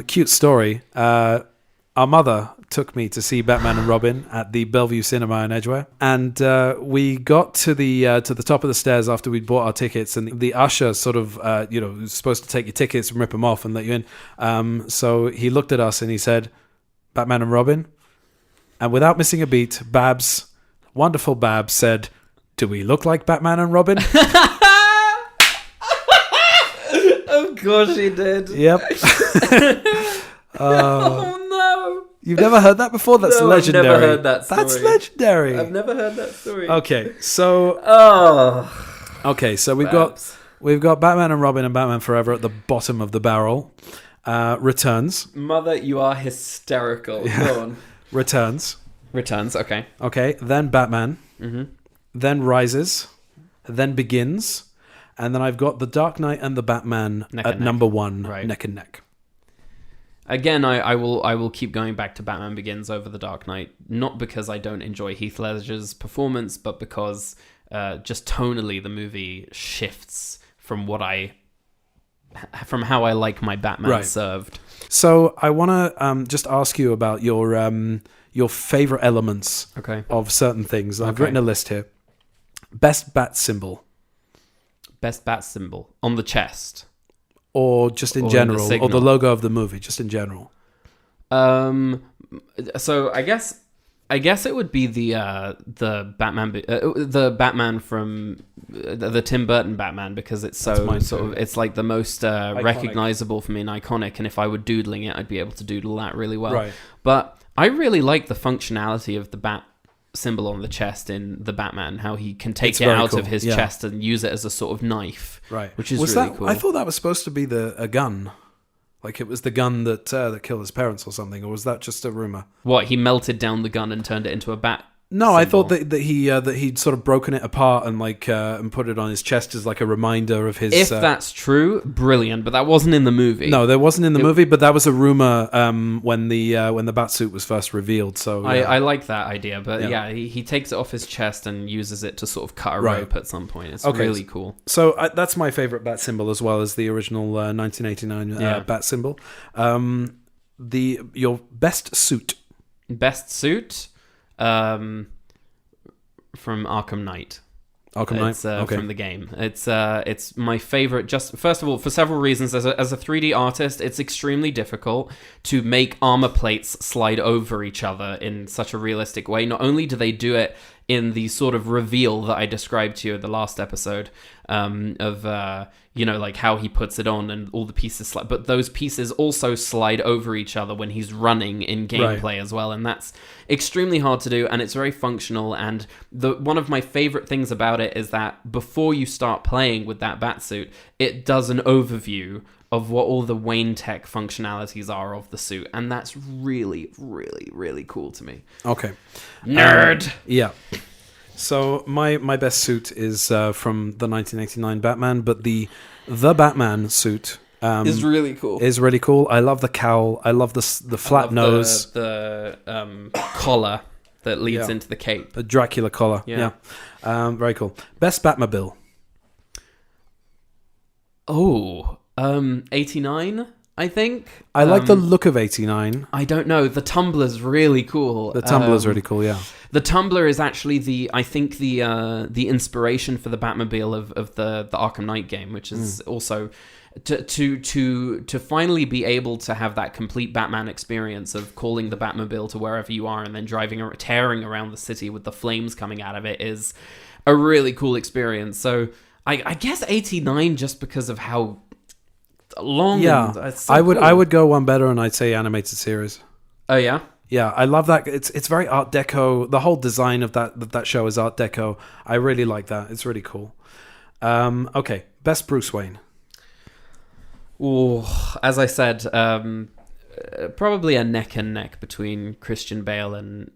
Cute story. Our mother took me to see Batman and Robin at the Bellevue Cinema in Edgware, and we got to the top of the stairs after we'd bought our tickets, and the usher sort of was supposed to take your tickets and rip them off and let you in. So he looked at us and he said, "Batman and Robin," and without missing a beat, wonderful Babs said, "Do we look like Batman and Robin?" Of course he did. Yep. Oh no! You've never heard that before? That's legendary. I've never heard that story. That's legendary. I've never heard that story. Okay, so we've got Batman and Robin and Batman Forever at the bottom of the barrel. Returns. Mother, you are hysterical. Yeah. Go on. Returns. Okay. Okay, then Batman. Mm-hmm. Then Rises. Then Begins. And then I've got The Dark Knight and the Batman at number one, right. Neck and neck. Again, I will keep going back to Batman Begins over The Dark Knight, not because I don't enjoy Heath Ledger's performance, but because just tonally the movie shifts from how I like my Batman served. So I want to just ask you about your favorite elements of certain things. I've written a list here. Best bat symbol. Best bat symbol on the chest. Or just in general, or the logo of the movie, just in general. So I guess it would be the Batman from the Tim Burton Batman, because it's so sort of, it's like the most recognizable for me and iconic. And if I were doodling it, I'd be able to doodle that really well. Right. But I really like the functionality of the bat symbol on the chest in the Batman, how he can take it out of his chest and use it as a sort of knife, right? Which is really cool. I thought that was supposed to be a gun, like it was the gun that killed his parents or something, or was that just a rumor? What, he melted down the gun and turned it into a bat? No, symbol? I thought that he'd sort of broken it apart and and put it on his chest as like a reminder of his. If that's true, brilliant. But that wasn't in the movie. No, there wasn't in the movie, but that was a rumor when the batsuit was first revealed. So I like that idea, but he takes it off his chest and uses it to sort of cut a rope at some point. It's really cool. So that's my favorite bat symbol, as well as the original 1989 bat symbol. Your best suit. Best suit. From Arkham Knight. From the game. It's my favorite. Just first of all, for several reasons. As a 3D artist, it's extremely difficult to make armor plates slide over each other in such a realistic way. Not only do they do it in the sort of reveal that I described to you in the last episode, of like how he puts it on and all the pieces slide, but those pieces also slide over each other when he's running in gameplay as well, and that's extremely hard to do, and it's very functional. And one of my favorite things about it is that before you start playing with that batsuit, it does an overview of what all the Wayne Tech functionalities are of the suit, and that's really, really, really cool to me. Okay. Nerd! Yeah. So my best suit is from the 1989 Batman, but the Batman suit is really cool. I love the cowl. I love the flat nose. The collar that leads into the cape. The Dracula collar. Yeah. Very cool. Best Batmobile. Oh, 89. I think. I like the look of 89. I don't know. The Tumblr's really cool. The Tumblr's really cool, yeah. The Tumbler is actually the inspiration for the Batmobile of the Arkham Knight game, which is also to finally be able to have that complete Batman experience of calling the Batmobile to wherever you are and then tearing around the city with the flames coming out of it is a really cool experience. So I guess 89 just because of how long. Yeah, I would go one better, and I'd say animated series. Oh yeah. Yeah, I love that. It's very Art Deco. The whole design of that show is Art Deco. I really like that. It's really cool. Okay, best Bruce Wayne. Ooh, as I said, probably a neck and neck between Christian Bale and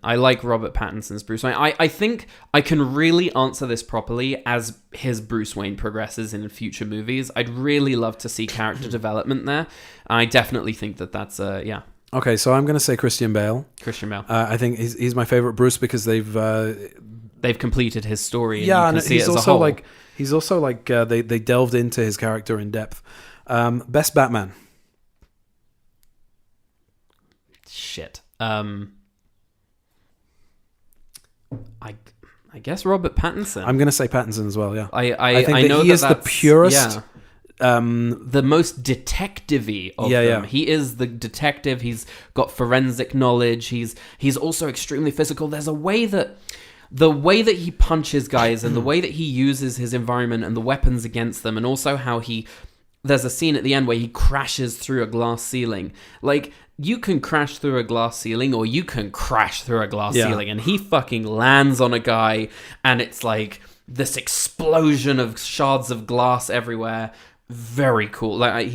I like Robert Pattinson's Bruce Wayne. I think I can really answer this properly as his Bruce Wayne progresses in future movies. I'd really love to see character development there. I definitely think that's yeah. Okay, so I'm going to say Christian Bale. Christian Bale. I think he's my favorite Bruce because they've completed his story. And yeah, you can and see he's it as also a whole. like they delved into his character in depth. Best Batman. Shit. I guess Robert Pattinson. I'm going to say Pattinson as well. Yeah, I think know he is the that's purest. Yeah. The most detective-y of them. Yeah. He is the detective. He's got forensic knowledge. He's also extremely physical. There's a way that the way that he punches guys and the way that he uses his environment and the weapons against them, and also how there's a scene at the end where he crashes through a glass ceiling. Like, you can crash through a glass ceiling or you can crash through a glass ceiling, and he fucking lands on a guy and it's like this explosion of shards of glass everywhere. Very cool. Like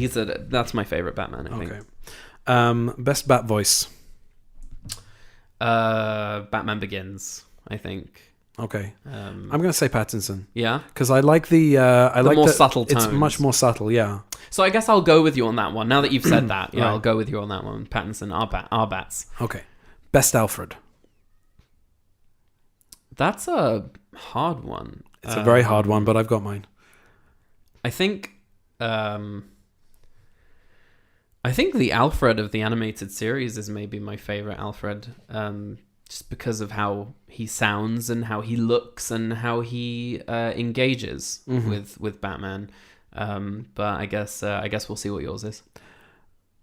that's my favorite Batman, I think. Okay. Best Bat voice. Batman Begins, I think. Okay. I'm going to say Pattinson. Yeah? Because I like the more subtle tones. It's much more subtle, yeah. So I guess I'll go with you on that one. Now that you've said that, yeah, right. I'll go with you on that one. Pattinson, our bats. Okay. Best Alfred. That's a hard one. It's a very hard one, but I've got mine. I think the Alfred of the animated series is maybe my favorite Alfred, just because of how he sounds and how he looks and how he engages with Batman. But I guess we'll see what yours is.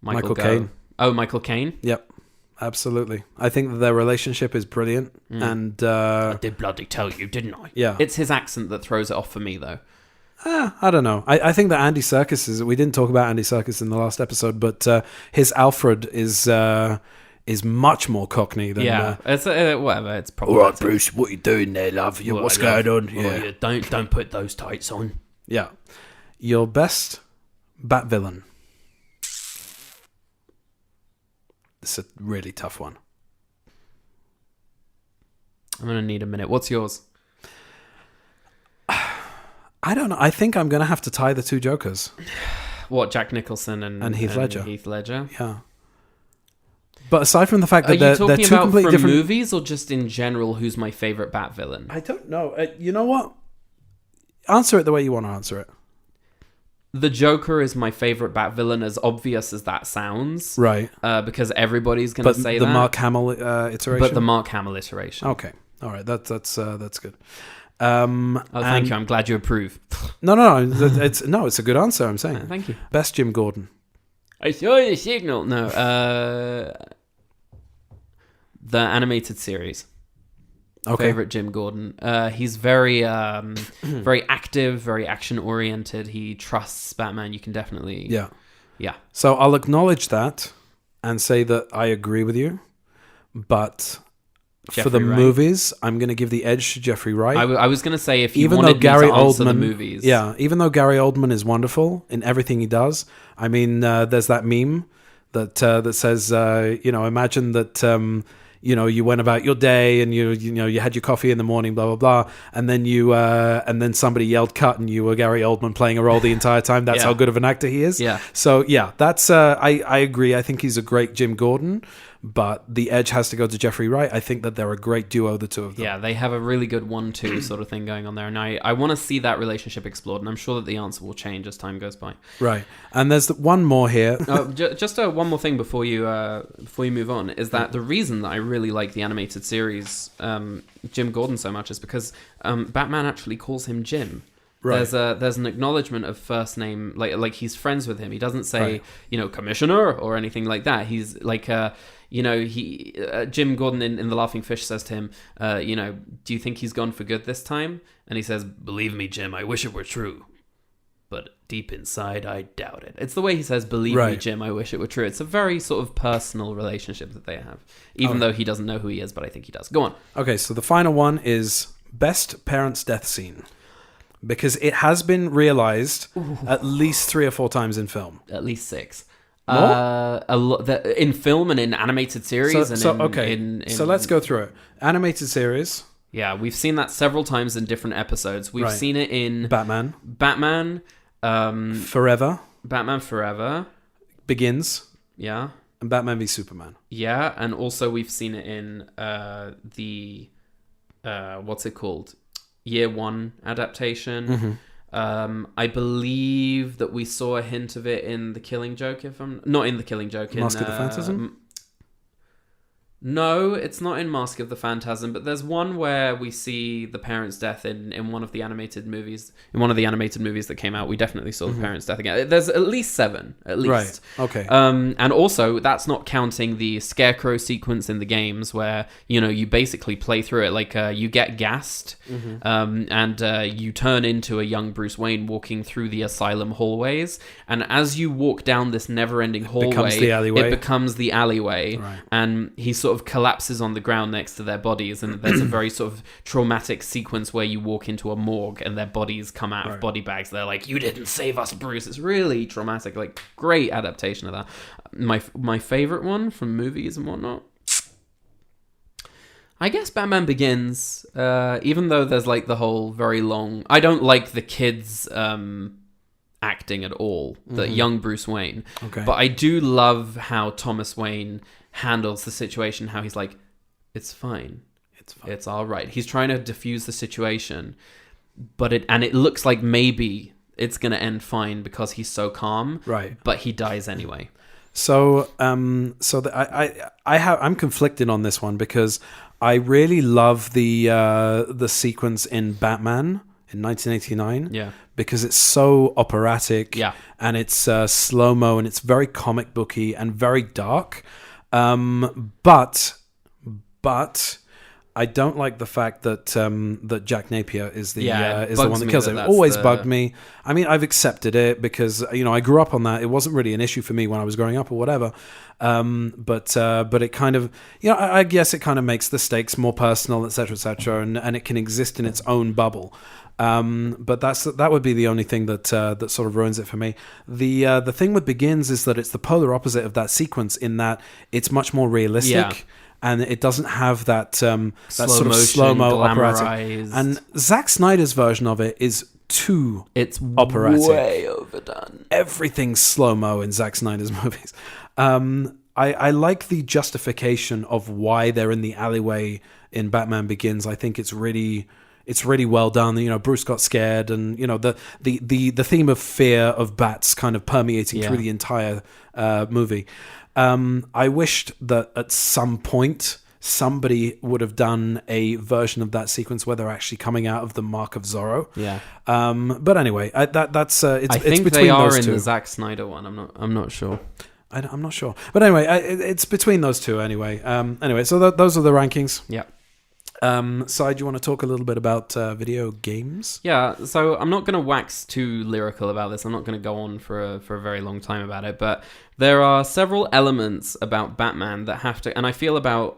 Michael Caine. Oh, Michael Caine? Yep, absolutely. I think that their relationship is brilliant, and I did bloody tell you, didn't I? Yeah, it's his accent that throws it off for me, though. I don't know. I think that Andy Serkis we didn't talk about Andy Serkis in the last episode, but his Alfred is much more Cockney than... Yeah, it's whatever. It's probably... All right, Bruce, what you doing there, love? What's going on? Yeah. Don't put those tights on. Yeah. Your best Bat villain. It's a really tough one. I'm going to need a minute. What's yours? I don't know. I think I'm going to have to tie the two Jokers. What, Jack Nicholson and Heath Ledger? Heath Ledger? Yeah. But aside from the fact that they're two completely different... Are you talking about from different movies or just in general, who's my favorite Bat villain? I don't know. You know what? Answer it the way you want to answer it. The Joker is my favorite Bat villain, as obvious as that sounds. Right. Because everybody's going to say that. But the Mark Hamill iteration? But the Mark Hamill iteration. Okay. All right. That's good. Thank you. I'm glad you approve. No. It's a good answer, I'm saying. Thank you. Best Jim Gordon. I saw the signal. No. The animated series. Okay. Favorite Jim Gordon. He's very very active, very action oriented. He trusts Batman. You can definitely... Yeah. So I'll acknowledge that and say that I agree with you, but Jeffrey for the Wright. Movies, I'm going to give the edge to Jeffrey Wright. I was going to say, if you even wanted though Gary me to answer Oldman, the movies... Yeah, even though Gary Oldman is wonderful in everything he does. I mean, there's that meme that says, imagine that... you went about your day and you had your coffee in the morning, blah blah blah, and then somebody yelled cut and you were Gary Oldman playing a role the entire time. That's how good of an actor he is. Yeah. So yeah, that's I agree. I think he's a great Jim Gordon, but the edge has to go to Jeffrey Wright. I think that they're a great duo, the two of them. Yeah, they have a really good 1-2 sort of thing going on there, and I want to see that relationship explored, and I'm sure that the answer will change as time goes by. Right, and there's one more here. Just one more thing before you move on is that the reason that I really like the animated series Jim Gordon so much is because Batman actually calls him Jim. Right. There's an acknowledgement of first name, like he's friends with him. He doesn't say Commissioner or anything like that. He's like Jim Gordon in The Laughing Fish says to him, do you think he's gone for good this time? And he says, believe me, Jim, I wish it were true, but deep inside I doubt it. It's the way he says, believe me, Jim, I wish it were true. It's a very sort of personal relationship that they have, even though he doesn't know who he is, but I think he does. Go on. Okay, so the final one is best parents' death scene. Because it has been realized at least 3 or 4 times in film. At least 6. More? In film and in animated series. So let's go through it. Animated series. Yeah, we've seen that several times in different episodes. We've seen it in Batman. Forever. Batman Forever. Begins. Yeah. And Batman v Superman. Yeah, and also we've seen it in what's it called? Year 1 adaptation. Mm-hmm. I believe that we saw a hint of it in The Killing Joke. If I'm not in The Killing Joke, Mask of the Phantasm. No, it's not in Mask of the Phantasm, but there's one where we see the parents' death in one of the animated movies. In one of the animated movies that came out, we definitely saw the parents' death again. There's at least 7, at least. Right. Okay. And also, that's not counting the Scarecrow sequence in the games where you basically play through it like you get gassed, and you turn into a young Bruce Wayne walking through the asylum hallways, and as you walk down this never-ending hallway, it becomes the alleyway, right. And he sort of collapses on the ground next to their bodies, and there's a very sort of traumatic sequence where you walk into a morgue and their bodies come out of body bags. They're like, you didn't save us, Bruce. It's really traumatic. Like, great adaptation of that. My favorite one from movies and whatnot, I guess Batman Begins, even though there's like the whole very long, I don't like the kids acting at all, the young Bruce Wayne, but I do love how Thomas Wayne handles the situation, how he's like, it's fine, it's all right. He's trying to diffuse the situation, but it looks like maybe it's gonna end fine because he's so calm, right? But he dies anyway. So I'm conflicted on this one because I really love the sequence in Batman in 1989. Yeah. Because it's so operatic. Yeah. And it's slow-mo and it's very comic booky and very dark. But I don't like the fact that that Jack Napier is the one that kills him. It always bugged me. I mean, I've accepted it because I grew up on that. It wasn't really an issue for me when I was growing up or whatever. But it kind of I guess it kind of makes the stakes more personal, etc., and it can exist in its own bubble. But that would be the only thing that sort of ruins it for me. The thing with Begins is that it's the polar opposite of that sequence in that it's much more realistic. Yeah. And it doesn't have that sort of slow-mo operatic. And Zack Snyder's version of it is too operatic. Way overdone. Everything's slow-mo in Zack Snyder's movies. I like the justification of why they're in the alleyway in Batman Begins. I think it's really well done. Bruce got scared, and the theme of fear of bats kind of permeating through the entire movie. I wished that at some point somebody would have done a version of that sequence where they're actually coming out of the Mark of Zorro. Yeah. But anyway, it's I it's think between they are those two. in the Zack Snyder one. I'm not sure. I'm not sure. But anyway, it's between those two anyway. Anyway, so those are the rankings. Yeah. Si, do you want to talk a little bit about video games? Yeah, so I'm not going to wax too lyrical about this. I'm not going to go on for a very long time about it, but there are several elements about Batman that have to, and I feel about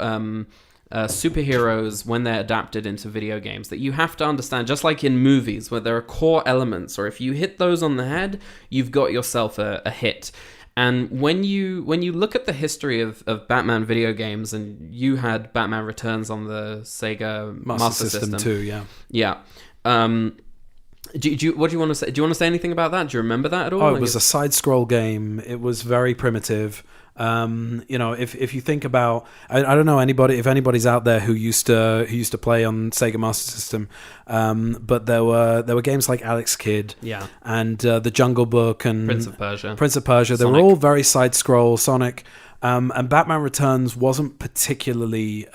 superheroes when they're adapted into video games, that you have to understand, just like in movies where there are core elements, or if you hit those on the head, you've got yourself a hit. And when you look at the history of Batman video games, and you had Batman Returns on the Sega Master System too, yeah. Yeah. What do you want to say? Do you want to say anything about that? Do you remember that at all? Oh, it was a side-scroll game. It was very primitive. If you think about, I don't know if anybody's out there who used to play on Sega Master System, but there were games like Alex Kidd, and The Jungle Book and Prince of Persia. Sonic. They were all very side scroll. Sonic, and Batman Returns wasn't particularly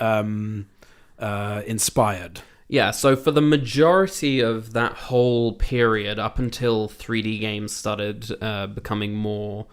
inspired. Yeah, so for the majority of that whole period, up until 3D games started becoming more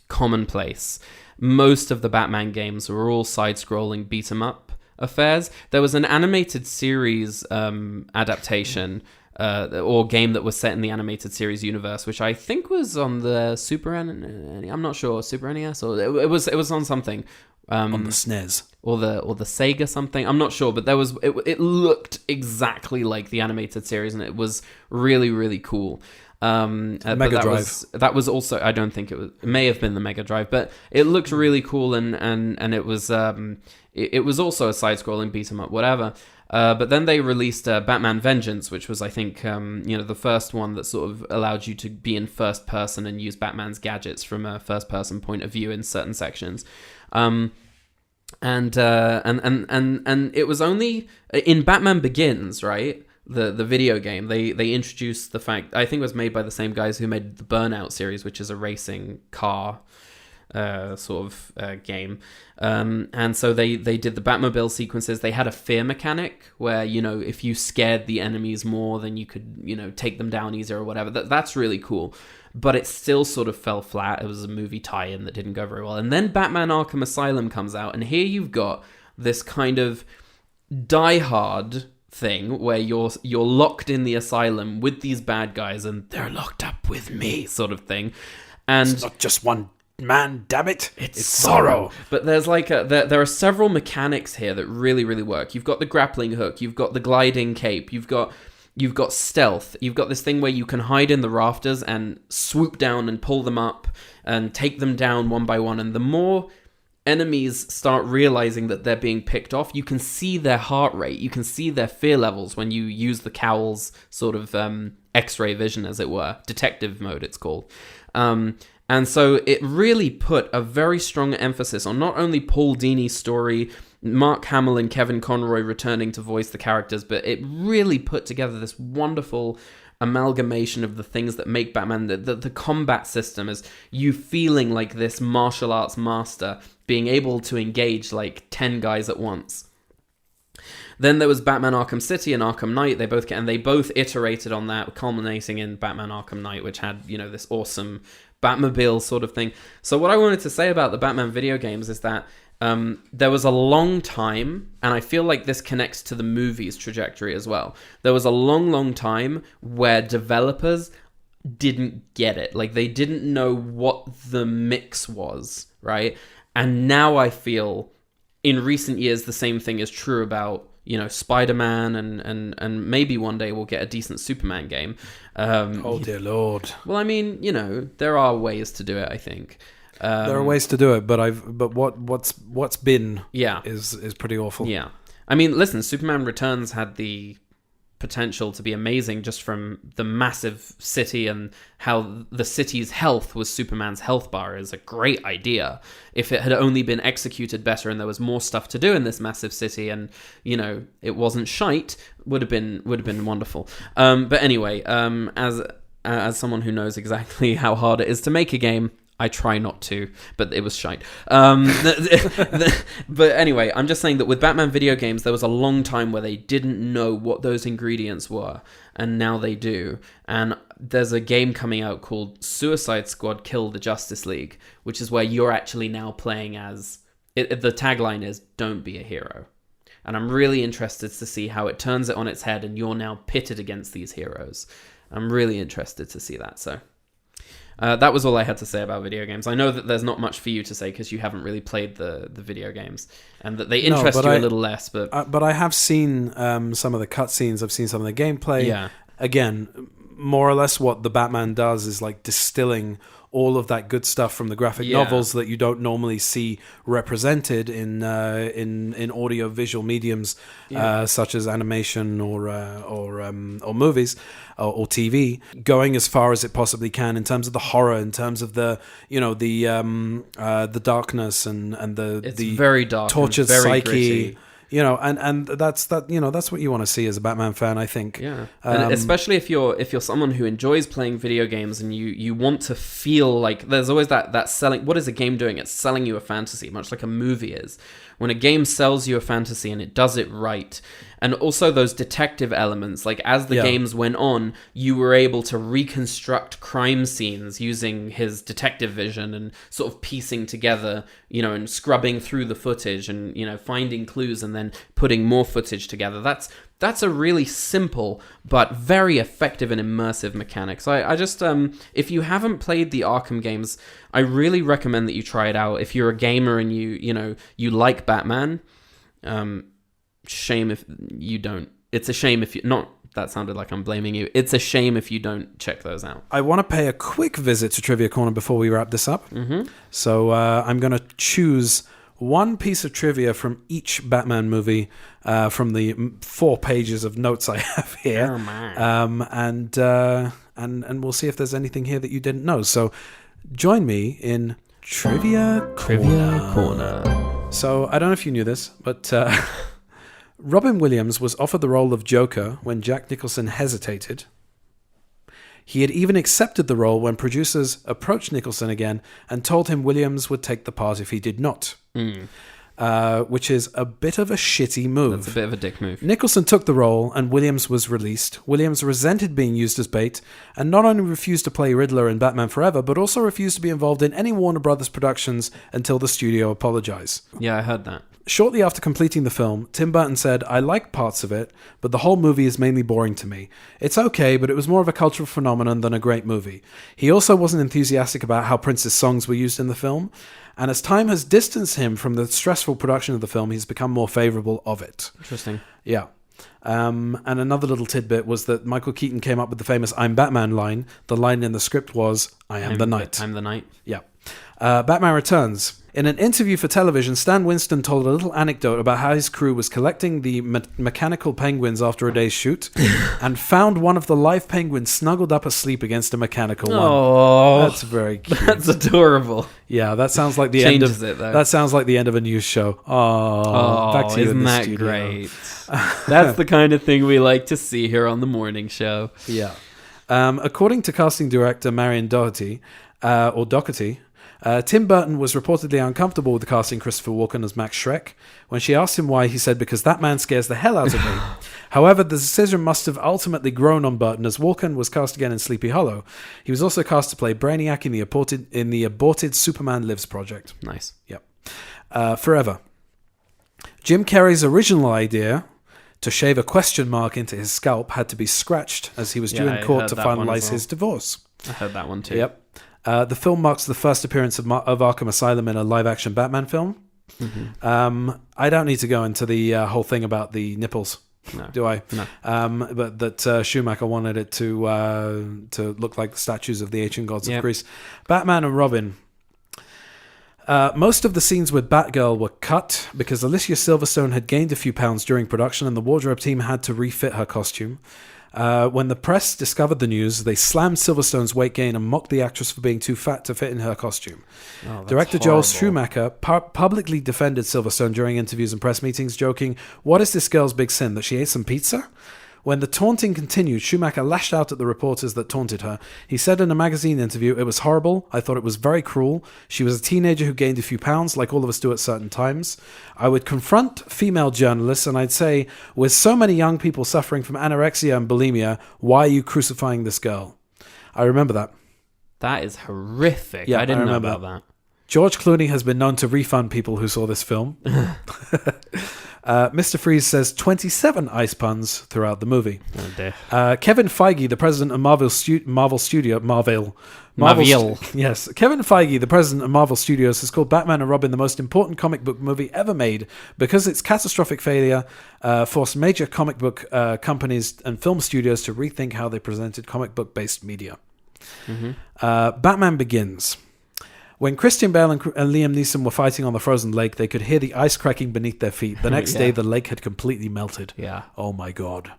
commonplace, most of the Batman games were all side-scrolling beat-em-up affairs. There was an animated series adaptation or game that was set in the animated series universe, which I think was on the Super I'm not sure, Super NES, or it was on something. On the SNES. Or the Sega something. I'm not sure, but there was it looked exactly like the animated series, and it was really, really cool. Mega Drive. That was also, I don't think it may have been the Mega Drive, but it looked really cool, and it was it was also a side-scrolling beat 'em up, whatever. But then they released Batman Vengeance, which was, I think, the first one that sort of allowed you to be in first person and use Batman's gadgets from a first person point of view in certain sections. And it was only in Batman Begins, right? The video game, they introduced the fact, I think it was made by the same guys who made the Burnout series, which is a racing car game. And so they did the Batmobile sequences. They had a fear mechanic where, if you scared the enemies more, then you could, take them down easier or whatever. That's really cool. But it still sort of fell flat. It was a movie tie-in that didn't go very well. And then Batman Arkham Asylum comes out, and here you've got this kind of die-hard thing where you're locked in the asylum with these bad guys, and they're locked up with me, sort of thing. And it's not just one man, damn it, it's sorrow. But there's there are several mechanics here that really, really work. You've got the grappling hook, you've got the gliding cape, you've got stealth, you've got this thing where you can hide in the rafters and swoop down and pull them up and take them down one by one. And the more enemies start realizing that they're being picked off, you can see their heart rate, you can see their fear levels when you use the cowl's sort of X-ray vision, as it were. Detective mode, it's called. And so it really put a very strong emphasis on not only Paul Dini's story, Mark Hamill and Kevin Conroy returning to voice the characters, but it really put together this wonderful amalgamation of the things that make Batman. The combat system is you feeling like this martial arts master, being able to engage like 10 guys at once. Then there was Batman Arkham City and Arkham Knight. They both iterated on that, culminating in Batman Arkham Knight, which had, this awesome Batmobile sort of thing. So what I wanted to say about the Batman video games is that there was a long time, and I feel like this connects to the movie's trajectory as well. There was a long, long time where developers didn't get it. Like, they didn't know what the mix was, right? And now I feel in recent years the same thing is true about, Spider-Man, and maybe one day we'll get a decent Superman game. Oh dear Lord. Well, I mean, there are ways to do it, I think. There are ways to do it, but what's been is pretty awful. Yeah. I mean, listen, Superman Returns had the potential to be amazing just from the massive city and how the city's health was Superman's health bar is a great idea. If it had only been executed better and there was more stuff to do in this massive city and, it wasn't shite, would have been wonderful. But anyway, as someone who knows exactly how hard it is to make a game, I try not to, but it was shite. But anyway, I'm just saying that with Batman video games, there was a long time where they didn't know what those ingredients were, and now they do. And there's a game coming out called Suicide Squad Kill the Justice League, which is where you're actually now playing as... the tagline is, don't be a hero. And I'm really interested to see how it turns it on its head, and you're now pitted against these heroes. I'm really interested to see that, so... that was all I had to say about video games. I know that there's not much for you to say because you haven't really played the video games, and that they interest you a little less. But I have seen some of the cutscenes. I've seen some of the gameplay. Yeah. Again, more or less what the Batman does is like distilling all of that good stuff from the graphic novels that you don't normally see represented in audio visual mediums such as animation or movies or TV, going as far as it possibly can in terms of the horror, in terms of the darkness and the very dark, tortured very psyche. gritty. And that's what you want to see as a Batman fan, I think. Yeah, and especially if you're someone who enjoys playing video games and you want to feel like there's always that selling. What is a game doing? It's selling you a fantasy, much like a movie is. When a game sells you a fantasy and it does it right, and also those detective elements, like as the games went on, you were able to reconstruct crime scenes using his detective vision and sort of piecing together, and scrubbing through the footage and, finding clues and then putting more footage together. That's a really simple but very effective and immersive mechanic. So I just, if you haven't played the Arkham games, I really recommend that you try it out. If you're a gamer and you like Batman, shame if you don't. It's a shame if you not. That sounded like I'm blaming you. It's a shame if you don't check those out. I want to pay a quick visit to Trivia Corner before we wrap this up. Mm-hmm. So I'm going to choose one piece of trivia from each Batman movie from the 4 pages of notes I have here. Oh, my. And we'll see if there's anything here that you didn't know. So join me in Trivia Corner. So I don't know if you knew this, but Robin Williams was offered the role of Joker when Jack Nicholson hesitated. He had even accepted the role when producers approached Nicholson again and told him Williams would take the part if he did not. Which is a bit of a shitty move. That's a bit of a dick move. Nicholson took the role and Williams was released. Williams resented being used as bait and not only refused to play Riddler in Batman Forever, but also refused to be involved in any Warner Brothers productions until the studio apologized. Yeah, I heard that. Shortly after completing the film, Tim Burton said, "I like parts of it, but the whole movie is mainly boring to me. It's okay, but it was more of a cultural phenomenon than a great movie." He also wasn't enthusiastic about how Prince's songs were used in the film, and as time has distanced him from the stressful production of the film, he's become more favorable of it. Interesting. Yeah. And another little tidbit was that Michael Keaton came up with the famous "I'm Batman" line. The line in the script was, I'm the Knight. I'm the Knight. Yeah. Batman Returns. In an interview for television, Stan Winston told a little anecdote about how his crew was collecting the mechanical penguins after a day's shoot and found one of the live penguins snuggled up asleep against a mechanical one. Oh, that's very cute. That's adorable. Yeah, that sounds like the end of it, though. That sounds like the end of a news show. Oh, back to you in the isn't that studio. Great? That's the kind of thing we like to see here on the morning show. Yeah. According to casting director Marion Doherty, Tim Burton was reportedly uncomfortable with casting Christopher Walken as Max Schreck. When she asked him why, he said, "Because that man scares the hell out of me." However, the decision must have ultimately grown on Burton, as Walken was cast again in Sleepy Hollow. He was also cast to play Brainiac in the aborted Superman Lives project. Nice. Yep. Forever. Jim Carrey's original idea to shave a question mark into his scalp had to be scratched as he was due in court to finalize his divorce. I heard that one too. Yep. The film marks the first appearance of Arkham Asylum in a live-action Batman film. Mm-hmm. I don't need to go into the whole thing about the nipples, do I? No. But that Schumacher wanted it to look like the statues of the ancient gods of Greece. Batman and Robin. Most of the scenes with Batgirl were cut because Alicia Silverstone had gained a few pounds during production and the wardrobe team had to refit her costume. When the press discovered the news, they slammed Silverstone's weight gain and mocked the actress for being too fat to fit in her costume. Director Joel Schumacher publicly defended Silverstone during interviews and press meetings, joking, "What is this girl's big sin, that she ate some pizza?" When the taunting continued, Schumacher lashed out at the reporters that taunted her. He said in a magazine interview, "It was horrible. I thought it was very cruel. She was a teenager who gained a few pounds, like all of us do at certain times. I would confront female journalists and I'd say, with so many young people suffering from anorexia and bulimia, why are you crucifying this girl?" I remember that. That is horrific. Yeah, I didn't know remember about that. George Clooney has been known to refund people who saw this film. Mr. Freeze says 27 ice puns throughout the movie. Oh dear. Kevin Feige, the president of Marvel Studios, yes, Kevin Feige, the president of Marvel Studios, has called Batman and Robin the most important comic book movie ever made because its catastrophic failure forced major comic book companies and film studios to rethink how they presented comic book based media. Batman Begins. When Christian Bale and Liam Neeson were fighting on the frozen lake, they could hear the ice cracking beneath their feet. The next day, the lake had completely melted. Yeah. Oh my god.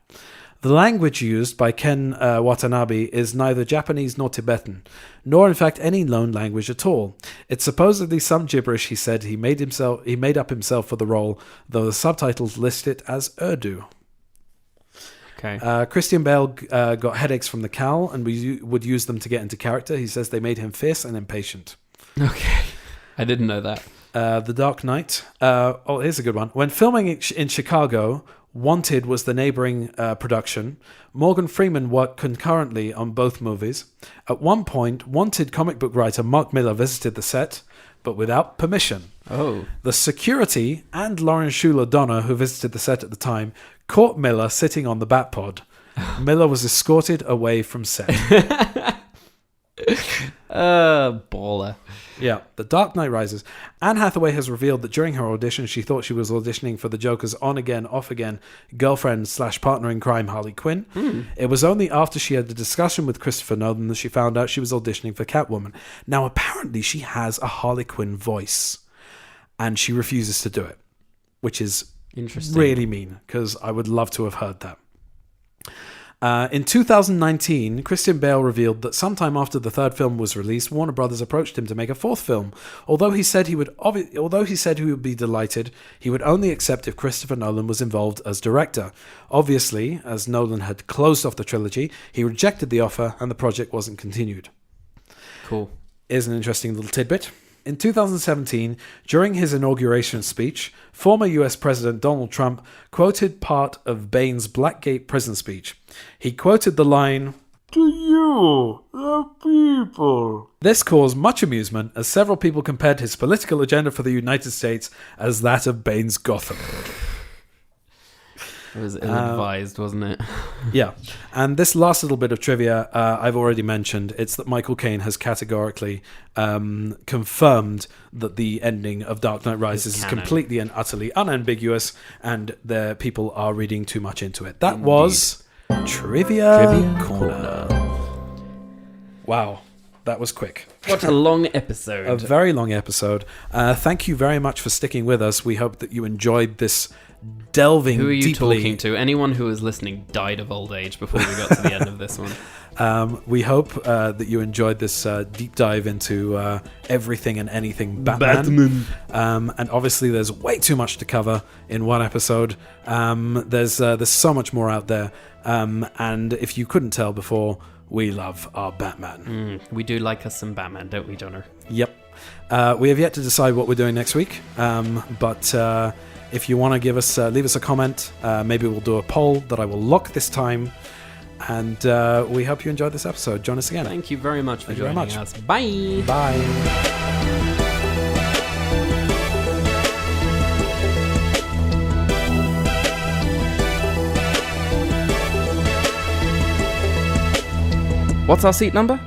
The language used by Ken Watanabe is neither Japanese nor Tibetan, nor in fact any known language at all. It's supposedly some gibberish he said he made up himself for the role, though the subtitles list it as Urdu. Okay. Christian Bale got headaches from the cowl and would use them to get into character. He says they made him fierce and impatient. Okay. I didn't know that. The Dark Knight. Here's a good one. When filming in Chicago, Wanted was the neighboring production. Morgan Freeman worked concurrently on both movies. At one point, Wanted comic book writer Mark Miller visited the set, but without permission. Oh. The security and Lauren Shuler Donner, who visited the set at the time, caught Miller sitting on the Batpod. Miller was escorted away from set. Baller. Yeah, The Dark Knight Rises. Anne Hathaway has revealed that during her audition, she thought she was auditioning for the Joker's on-again, off-again girlfriend/partner in crime, Harley Quinn. It was only after she had a discussion with Christopher Nolan that she found out she was auditioning for Catwoman. Now, apparently, she has a Harley Quinn voice, and she refuses to do it, which is interesting. Really mean, because I would love to have heard that. In 2019, Christian Bale revealed that sometime after the third film was released, Warner Brothers approached him to make a fourth film. Although he said he would be delighted, he would only accept if Christopher Nolan was involved as director. Obviously, as Nolan had closed off the trilogy, he rejected the offer and the project wasn't continued. Cool. Here's an interesting little tidbit. In 2017, during his inauguration speech, former US President Donald Trump quoted part of Bane's Blackgate prison speech. He quoted the line, "To you, the people." This caused much amusement as several people compared his political agenda for the United States as that of Bane's Gotham. It was ill-advised, wasn't it? Yeah. And this last little bit of trivia, I've already mentioned. It's that Michael Caine has categorically confirmed that the ending of Dark Knight Rises is completely and utterly unambiguous, and the people are reading too much into it. That was Trivia Corner. Wow. That was quick. What a long episode. A very long episode. Thank you very much for sticking with us. We hope that you enjoyed this delving Who are you deeply. talking to? Anyone who was listening died of old age before we got to the end of this one. We hope that you enjoyed this deep dive into everything and anything Batman. And obviously there's way too much to cover in one episode. There's so much more out there. And if you couldn't tell before, we love our Batman. We do like us some Batman, don't we, Donner? Yep. We have yet to decide what we're doing next week. But if you want to give us, leave us a comment. Maybe we'll do a poll that I will lock this time. And we hope you enjoyed this episode. Join us again. Thank you very much for joining us. Bye. Bye. What's our seat number?